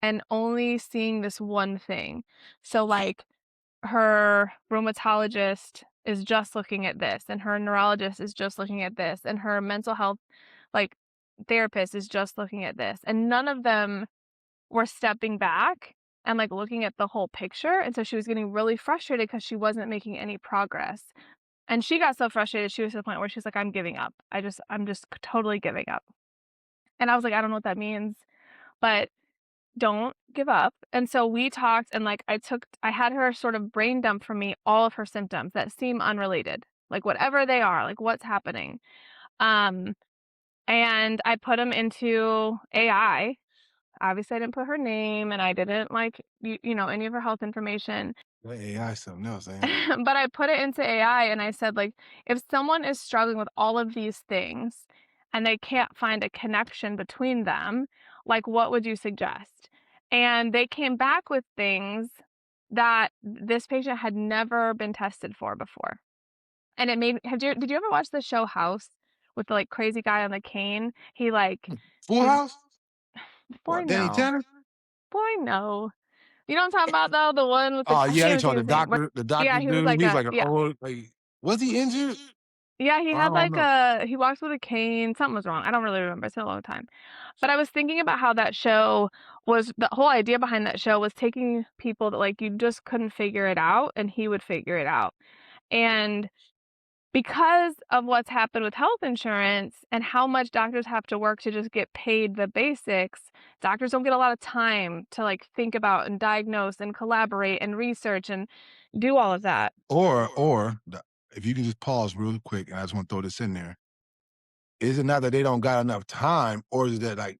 and only seeing this one thing. So, like, her rheumatologist is just looking at this, and her neurologist is just looking at this, and her mental health, like, therapist is just looking at this, and none of them were stepping back and, like, looking at the whole picture, and so she was getting really frustrated because she wasn't making any progress. And she got so frustrated, she was to the point where she's like, "I'm giving up. I'm just totally giving up." And I was like, "I don't know what that means, but don't give up." And so we talked, and, like, I had her sort of brain dump for me all of her symptoms that seem unrelated, like, whatever they are, like, what's happening. Um, and I put them into AI. Obviously, I didn't put her name, and I didn't, like, any of her health information. That AI is something else, ain't it? But I put it into AI and I said, like, if someone is struggling with all of these things and they can't find a connection between them, like, what would you suggest? And they came back with things that this patient had never been tested for before. And it made did you ever watch the show House with the, like, crazy guy on the cane? Full He's House? boy, What, Danny no. Tanner? Boy, no. You know what I'm talking about, though? The one with the Oh, I yeah, can't they even told think of his name. the Yeah, doctor he was dude, like he was a like an yeah. old, like, was he injured? Yeah, he I had don't like know. he walks with a cane, something was wrong, I don't really remember, it's been a long time. But I was thinking about how that show was the whole idea behind that show was taking people that, like, you just couldn't figure it out, and he would figure it out. And because of what's happened with health insurance and how much doctors have to work to just get paid the basics, doctors don't get a lot of time to, like, think about and diagnose and collaborate and research and do all of that. If you can just pause real quick, and I just want to throw this in there. Is it not that they don't got enough time, or is it that, like,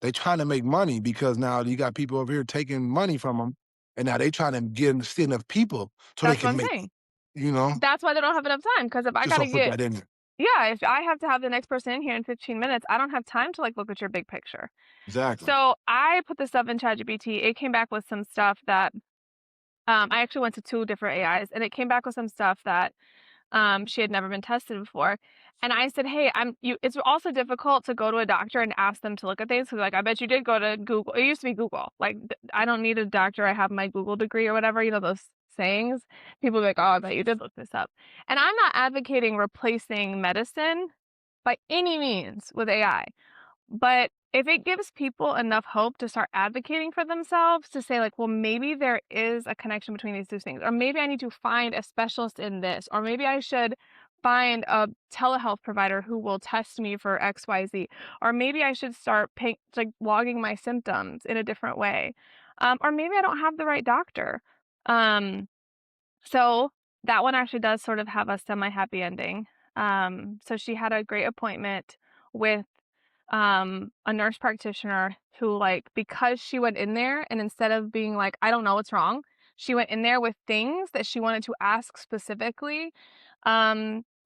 They trying to make money because now you got people over here taking money from them, and now they trying to get see enough people so they That's what can I'm make, saying. you know? That's why they don't have enough time. Because if I Just gotta don't put get that in there. yeah, if I have to have the next person in here in 15 minutes, I don't have time to, like, look at your big picture. Exactly. So, I put this stuff in ChatGPT, it came back with some stuff that, I actually went to 2 different AIs, and it came back with some stuff that she had never been tested before. And I said, "Hey, I'm you." It's also difficult to go to a doctor and ask them to look at things. Cause like, I bet you did go to Google. It used to be Google. Like, I don't need a doctor. I have my Google degree or whatever. You know those sayings. People be like, "Oh, I bet you did look this up." And I'm not advocating replacing medicine by any means with AI. But if it gives people enough hope to start advocating for themselves to say like, well, maybe there is a connection between these 2 things, or maybe I need to find a specialist in this, or maybe I should find a telehealth provider who will test me for XYZ, or maybe I should start like logging my symptoms in a different way. Or maybe I don't have the right doctor. Um, so that one actually does sort of have a semi-happy ending. So she had a great appointment with a nurse practitioner who, like, because she went in there and instead of being like, "I don't know what's wrong," she went in there with things that she wanted to ask specifically.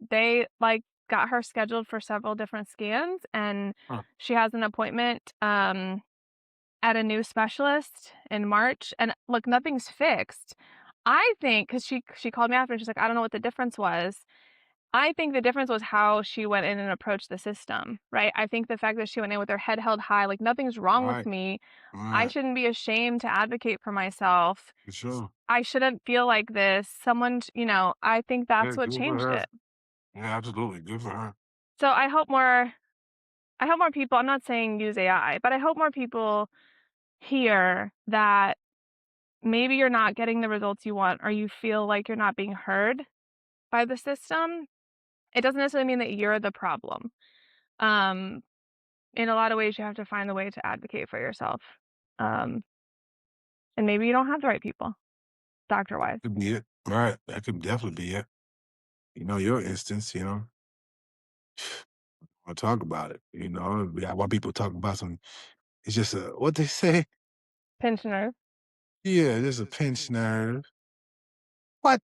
They, like, got her scheduled for several different scans, and Huh. she has an appointment, at a new specialist in March, and look, nothing's fixed. I think because she called me after, and she's like, "I don't know what the difference was." I think the difference was how she went in and approached the system, right? I think the fact that she went in with her head held high, like, "Nothing's wrong with Right. me. I Right. shouldn't be ashamed to advocate for myself. For sure. I shouldn't feel like this. Someone sh" I think that's Yeah, what good for changed her. it. Yeah, absolutely. Good for her. So I hope more people I'm not saying use AI, but I hope more people hear that maybe you're not getting the results you want or you feel like you're not being heard by the system. It doesn't necessarily mean that you're the problem. Um, in a lot of ways, you have to find a way to advocate for yourself. Um, and maybe you don't have the right people, doctor-wise. Could be it. Right. That could definitely be it. Your instance, I'll talk about it. Yeah, why people talk about some, it's just a, what they say? Pensioner. Yeah, just a pinched nerve. What?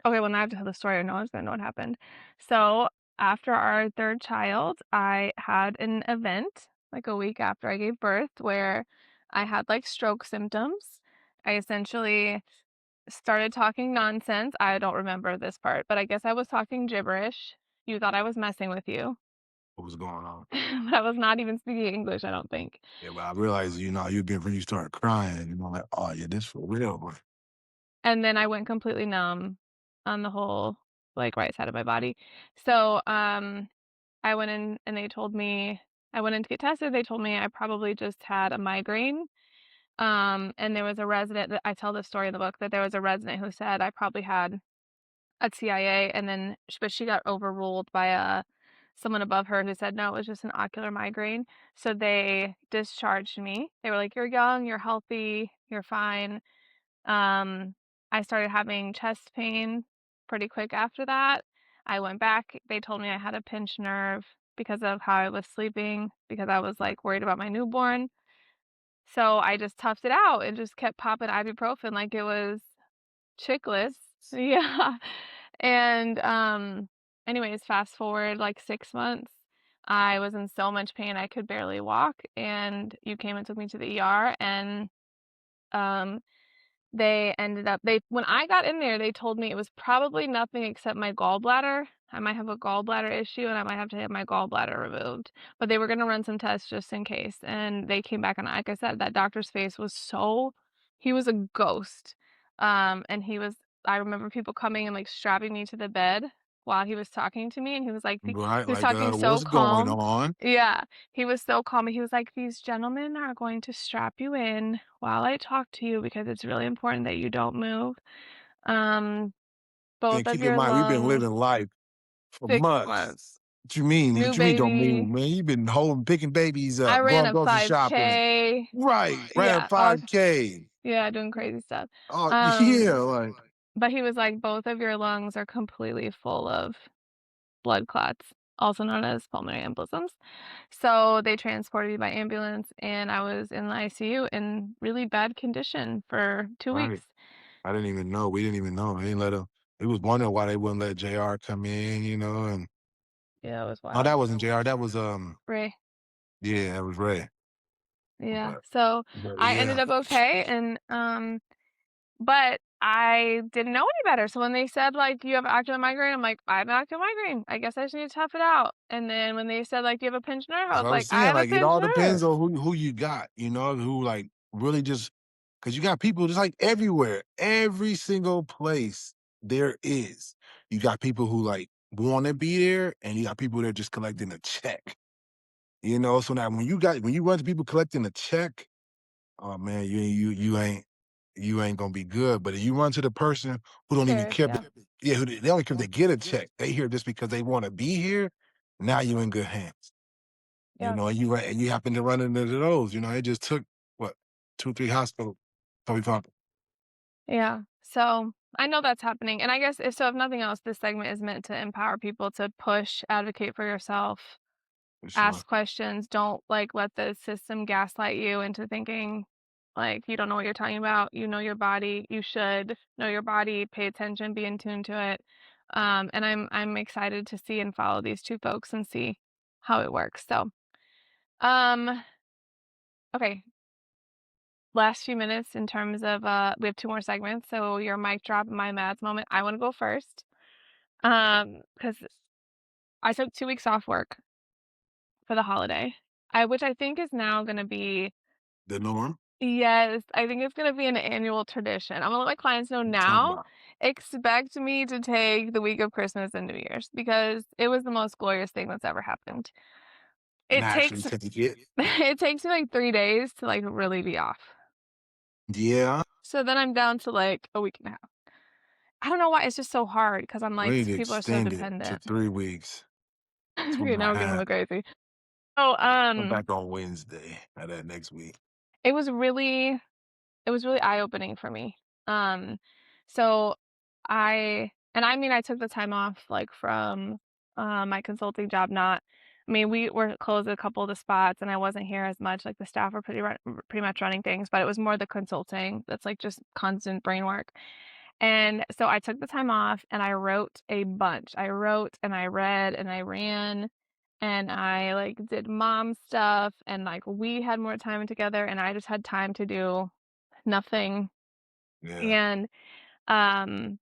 Okay, well, now I have to tell the story or no one's gonna know what happened. So, after our 3rd child, I had an event, like, a week after I gave birth where I had, like, stroke symptoms. I essentially started talking nonsense. I don't remember this part, but I guess I was talking gibberish. You thought I was messing with you. What was going on? But I was not even speaking English, I don't think. Yeah, but I realized, you've been when you start crying, like, oh yeah, this for real, bro. And then I went completely numb on the whole, like, right side of my body. So, I went in and they told me I went in to get tested, they told me I probably just had a migraine. And there was a resident that I tell this story in the book that there was a resident who said I probably had a TIA and then but she got overruled by, someone above her who said, "No, it was just an ocular migraine." So they discharged me. They were like, "You're young, you're healthy, you're fine." Um, I started having chest pain pretty quick after that. I went back, they told me I had a pinched nerve because of how I was sleeping, because I was, like, worried about my newborn. So I just toughed it out and just kept popping ibuprofen like it was Chiclets. Yeah. And, anyways, fast forward, like, 6 months, I was in so much pain I could barely walk, and you came and took me to the ER, and, um they ended up they when I got in there, they told me it was probably nothing except my gallbladder. I might have a gallbladder issue, and I might have to have my gallbladder removed, but they were gonna run some tests just in case, and they came back, and like I said, that doctor's face was so he was a ghost. And I remember people coming and, like, strapping me to the bed while he was talking to me, and Right, he was like, talking so what's going calm. on? Yeah. He was so calm, he was like, "These gentlemen are going to strap you in while I talk to you because it's really important that you don't move. Um, And both of keep in your mind, we've been lungs." living life for 6 months. months. What you mean? New What you mean don't baby. move, man? You've been picking babies I up, ran going a grocery shopping. 5K. Right, ran a Yeah, all 5K. yeah, doing crazy stuff. Oh, Um, yeah, like, but he was like, "Both of your lungs are completely full of blood clots." also known as pulmonary embolisms. So they transported me by ambulance, and I was in the ICU in really bad condition for 2 Right. weeks. I didn't even know. We didn't even know. They didn't let him. He was wondering why they wouldn't let JR come in, and Yeah, it was oh, wild. that wasn't JR. That was Ray. yeah, that was Ray. Yeah. But So I ended yeah. up okay, and but I didn't know any better. So when they said like you have active migraine, I'm like, I have an active migraine. I guess I just need to tough it out. And then when they said like you have a pinched nerve, I That's was what I like, was I saying. have a Like it pinched all nerve. depends on who you got, who like really just because you got people just like everywhere, every single place there is. You got people who like want to be there, and you got people that are just collecting a check. So now when you run to people collecting a check, oh man, you ain't gonna be good. But if you run to the person who don't even Serious, care, yeah. yeah, who they only care if they get a check. They here just because they want to be here. Now you in good hands. Yeah. And you happen to run into those. It just took what 2, 3 hospitals. So we found Yeah. So I know that's happening. And I guess if nothing else, this segment is meant to empower people to push, advocate for yourself, for sure. ask questions. Don't like let the system gaslight you into thinking like you don't know what you're talking about. You know your body. You should know your body, pay attention, be in tune to it. And I'm excited to see and follow these two folks and see how it works. So um okay. Last few minutes in terms of we have two more segments. So your mic drop and my mads moment. I want to go first. Because I took 2 weeks off work for the holiday. Which I think is now gonna be. The norm. Yes, I think it's gonna be an annual tradition. I'm gonna let my clients know I'm talking now. about. Expect me to take the week of Christmas and New Year's because it was the most glorious thing that's ever happened. And It actually takes take it. it takes me like 3 days to, like, really be off. Yeah. So then I'm down to, like, a week and a half. I don't know why, it's just so hard because 'cause I'm We like, need to people are so extend it to dependent. 3 weeks. Two Okay, and a now we're getting a half. little crazy. So, I'm back on Wednesday of that next week. it was really it was really eye-opening for me. Um, so I mean, I took the time off, like, from, my consulting job, not I mean, we were closed at a couple of the spots, and I wasn't here as much, like, the staff were pretty much running things, but it was more the consulting that's, like, just constant brain work. And so I took the time off, and I wrote a bunch. I wrote, and I read, and I ran, and I, like, did mom stuff, and, like, we had more time together, and I just had time to do nothing. Yeah. And, um,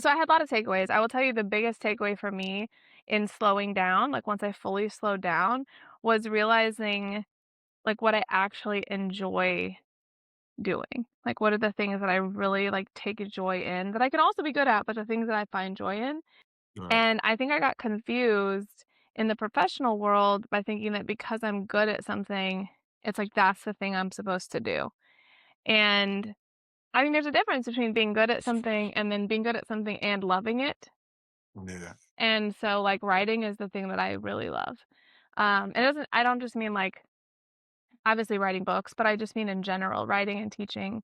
so I had a lot of takeaways. I will tell you the biggest takeaway for me in slowing down, like, once I fully slowed down, was realizing, like, what I actually enjoy doing. Like, what are the things that I really, like, take joy in that I can also be good at, but the things that I find joy in. Right. And I think I got confused in the professional world by thinking that because I'm good at something, it's like that's the thing I'm supposed to do. And I think there's a difference between being good at something and then being good at something and loving it. Yeah. And so, like, writing is the thing that I really love. It doesn't I don't just mean, like, obviously writing books, but I just mean in general, writing and teaching,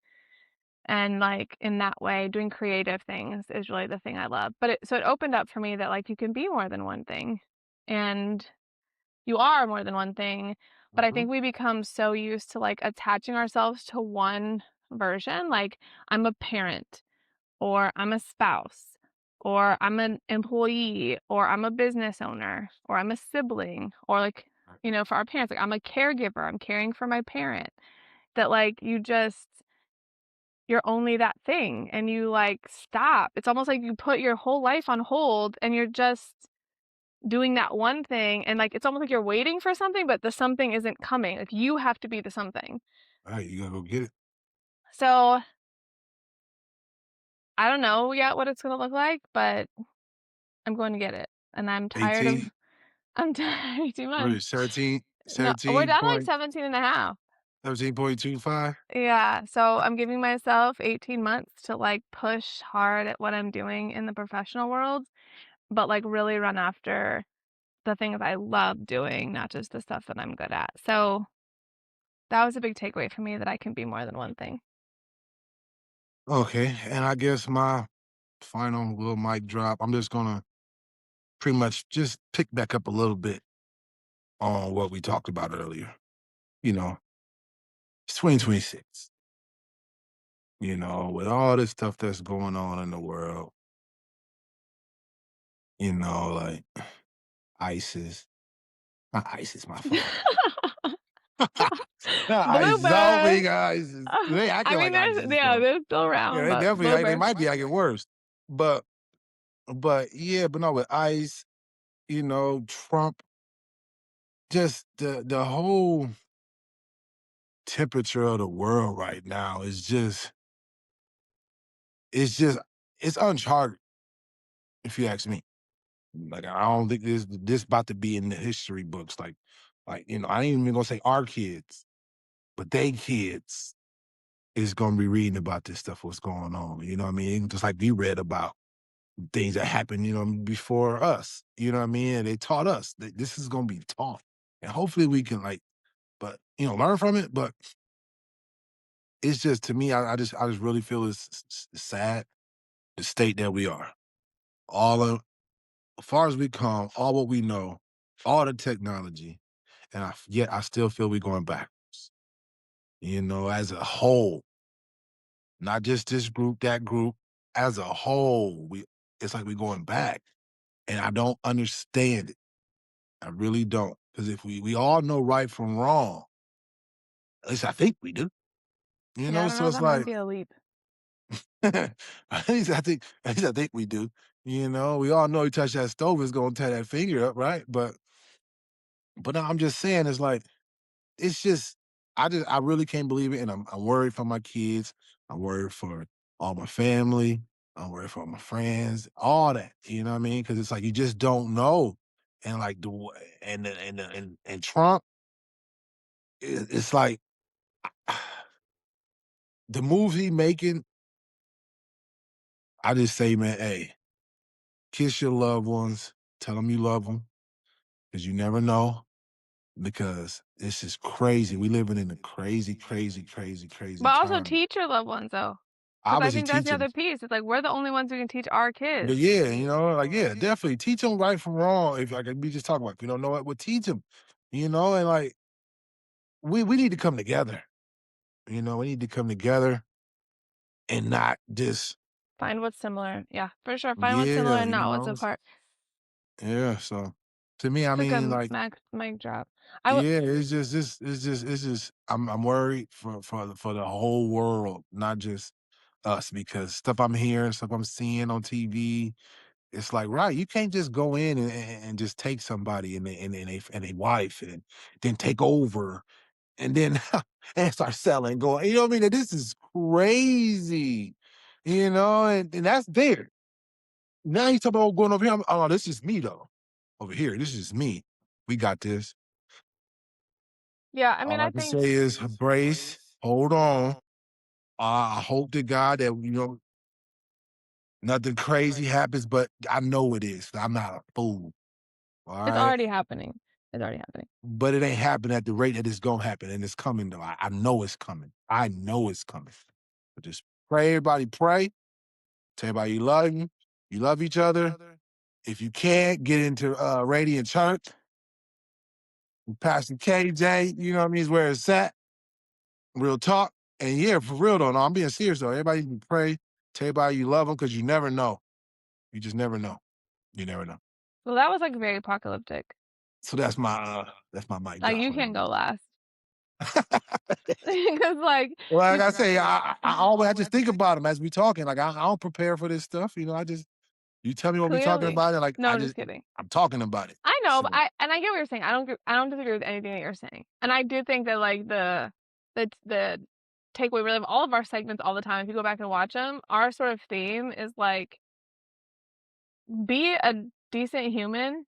and, like, in that way, doing creative things is really the thing I love. But it opened up for me that, like, you can be more than one thing, and you are more than one thing, but I Mhm. think we become so used to, like, attaching ourselves to one version, like, I'm a parent, or I'm a spouse, or I'm an employee, or I'm a business owner, or I'm a sibling, or, like, for our parents, like, I'm a caregiver, I'm caring for my parent, that, like, you're only that thing, and you, like, stop. It's almost like you put your whole life on hold, and you're just doing that one thing, and, like, it's almost like you're waiting for something, but the something isn't coming, like, you have to be the something. Alright, you gotta go get it. So, I don't know yet what it's gonna look like, but I'm going to get it, and I'm tired of 18, I'm tired 18 what months. is it, 17, No, we're down to, like, 17 17.5. 17.25? Yeah, so I'm giving myself 18 months to, like, push hard at what I'm doing in the professional world, but, like, really run after the things I love doing, not just the stuff that I'm good at. So, that was a big takeaway for me that I can be more than one thing. Okay, and I guess my final little mic drop, I'm just gonna pretty much just pick back up a little bit on what we talked about earlier. You know, it's 2026. With all this stuff that's going on in the world, like ISIS. Not ISIS, my fault. Not ISIS. I don't Blooper. think ISIS. They acting I mean, like ISIS is yeah, going. they're still Yeah, around, they but definitely they blooper. might be acting worse. But but no, with ICE, Trump, just the whole temperature of the world right now is just it's uncharted, if you ask me. Like I don't think this about to be in the history books. I ain't even gonna say our kids, but they kids is gonna be reading about this stuff, what's going on. You know what I mean? Just like we read about things that happened, before us. You know what I mean? And they taught us that this is gonna be taught. And hopefully we can but learn from it. But it's just to me, I just really feel it's sad the state that we are. All of as far as we come, all what we know, all the technology, and yet I still feel we're going backwards. As a whole, not just this group, that group, as a whole, it's like we're going back. And I don't understand it. I really don't. Because if we all know right from wrong, at least I think we do. Yeah, I don't So know. it's That might like be a leap. at least I think we do. We all know you touch that stove, it's gonna tear that finger up, right? But I'm just saying, it's like it's just I really can't believe it, and I'm worried for my kids. I'm worried for all my family. I'm worried for my friends, all that. You know what I mean? Because it's like you just don't know, and like and Trump, it's like the moves he making. I just say, man, hey, kiss your loved ones, tell them you love them, because you never know. Because this is crazy. We living in a crazy, crazy, crazy, crazy But also time. teach your loved ones though, because I Obviously, think that's teach the them. other piece. It's like we're the only ones who can teach our But kids. yeah, yeah, definitely teach them right from wrong. If like we just talk about, if you don't know it, well, teach them. And like we need to come together. We need to come together and not just Find what's similar. Yeah, for sure. Find what's similar yeah, and not what's apart. yeah. So to me, I It's a mean, good like mic drop. I w yeah, it's just I'm worried for the whole world, not just us, because stuff I'm hearing, stuff I'm seeing on TV. It's like, right, you can't just go in and just take somebody and a wife and then take over and then and start selling, going, you know what I mean? This is crazy, and that's there. Now you talk about going over here. Oh, this is me though. Over here, this is me. We got this. Yeah, I mean, All I I can think say is brace, hold on. I hope to God that nothing crazy happens, but I know it is. I'm not a fool. All it's right. already happening. It's already happening. But it ain't happening at the rate that it's gonna happen, and it's coming though. I know it's coming. I know it's coming. But just pray, everybody pray. Tell everybody you love them. You love each other. If you can't, get into Radiant Church. Pastor KJ, you know what I mean, is where it's at. Real talk. And yeah, for real though, no, I'm being serious though. Everybody can pray. Tell everybody you love them because you never know. You just never know. You never know. Well, that was like very apocalyptic. So that's my mic Like drop you for the can't go moment. last because Well, like you I say, I just think about them as we talking. Like I don't prepare for this stuff. I just you tell me what we talking clearly. about, and like No, I'm just kidding. I'm talking about it. I know, but So I get what you're saying. I don't disagree with anything that you're saying. And I do think that like the takeaway really of all of our segments all the time, if you go back and watch them, our sort of theme is like be a decent human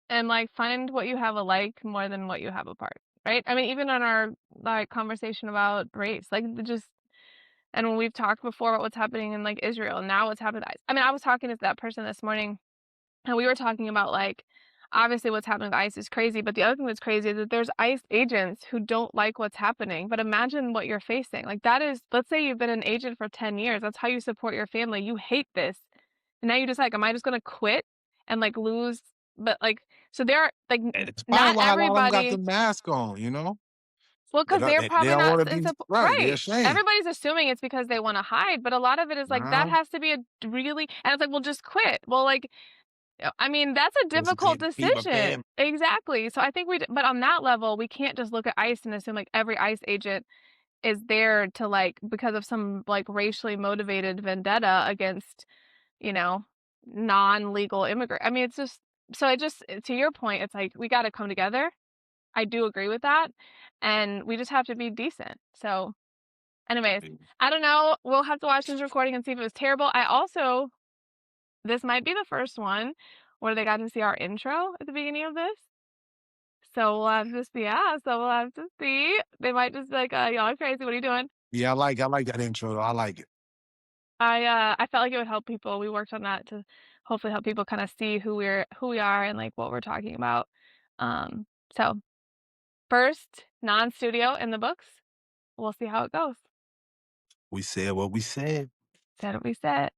and like find what you have alike more than what you have apart. Right? I mean, even on our like conversation about race, like just and when we've talked before about what's happening in like Israel and now what's happening. I mean, I was talking to that person this morning and we were talking about like obviously what's happening with ICE is crazy, but the other thing that's crazy is that there's ICE agents who don't like what's happening. But imagine what you're facing. Like that is, let's say you've been an agent for 10 years. That's how you support your family. You hate this. And now you just like, am I just gonna quit and, like, lose but, like so they're like, And it's probably not why a lot of them got the everybody mask on, you know? well, They because 'cause they're they probably don't not wanna s be supp right, they're right. ashamed, Everybody's assuming it's because they wanna hide, but a lot of it is, like, that uh-huh. has to be a really and it's like, "Well, just quit." Well, like, I mean, that's a Just difficult be my decision. bad. Exactly. So I think but on that level, we can't just look at ICE and assume, like, every ICE agent is there to, like because of some, like, racially motivated vendetta against, you know, non-legal immigrant I mean, it's just so I just to your point, it's like, we gotta come together. I do agree with that, and we just have to be decent. So, anyways, I don't know. We'll have to watch this recording and see if it was terrible. I also this might be the first one where they got to see our intro at the beginning of this. So we'll have to see yeah, so we'll have to see. They might just be like, y'all are crazy. What are you doing?" Yeah, I like that intro, though, I like it. I felt like it would help people. We worked on that to hopefully help people kinda see who we are and, like, what we're talking about. Um, so first non-studio in the books. We'll see how it goes. We said what we said. Said what we said.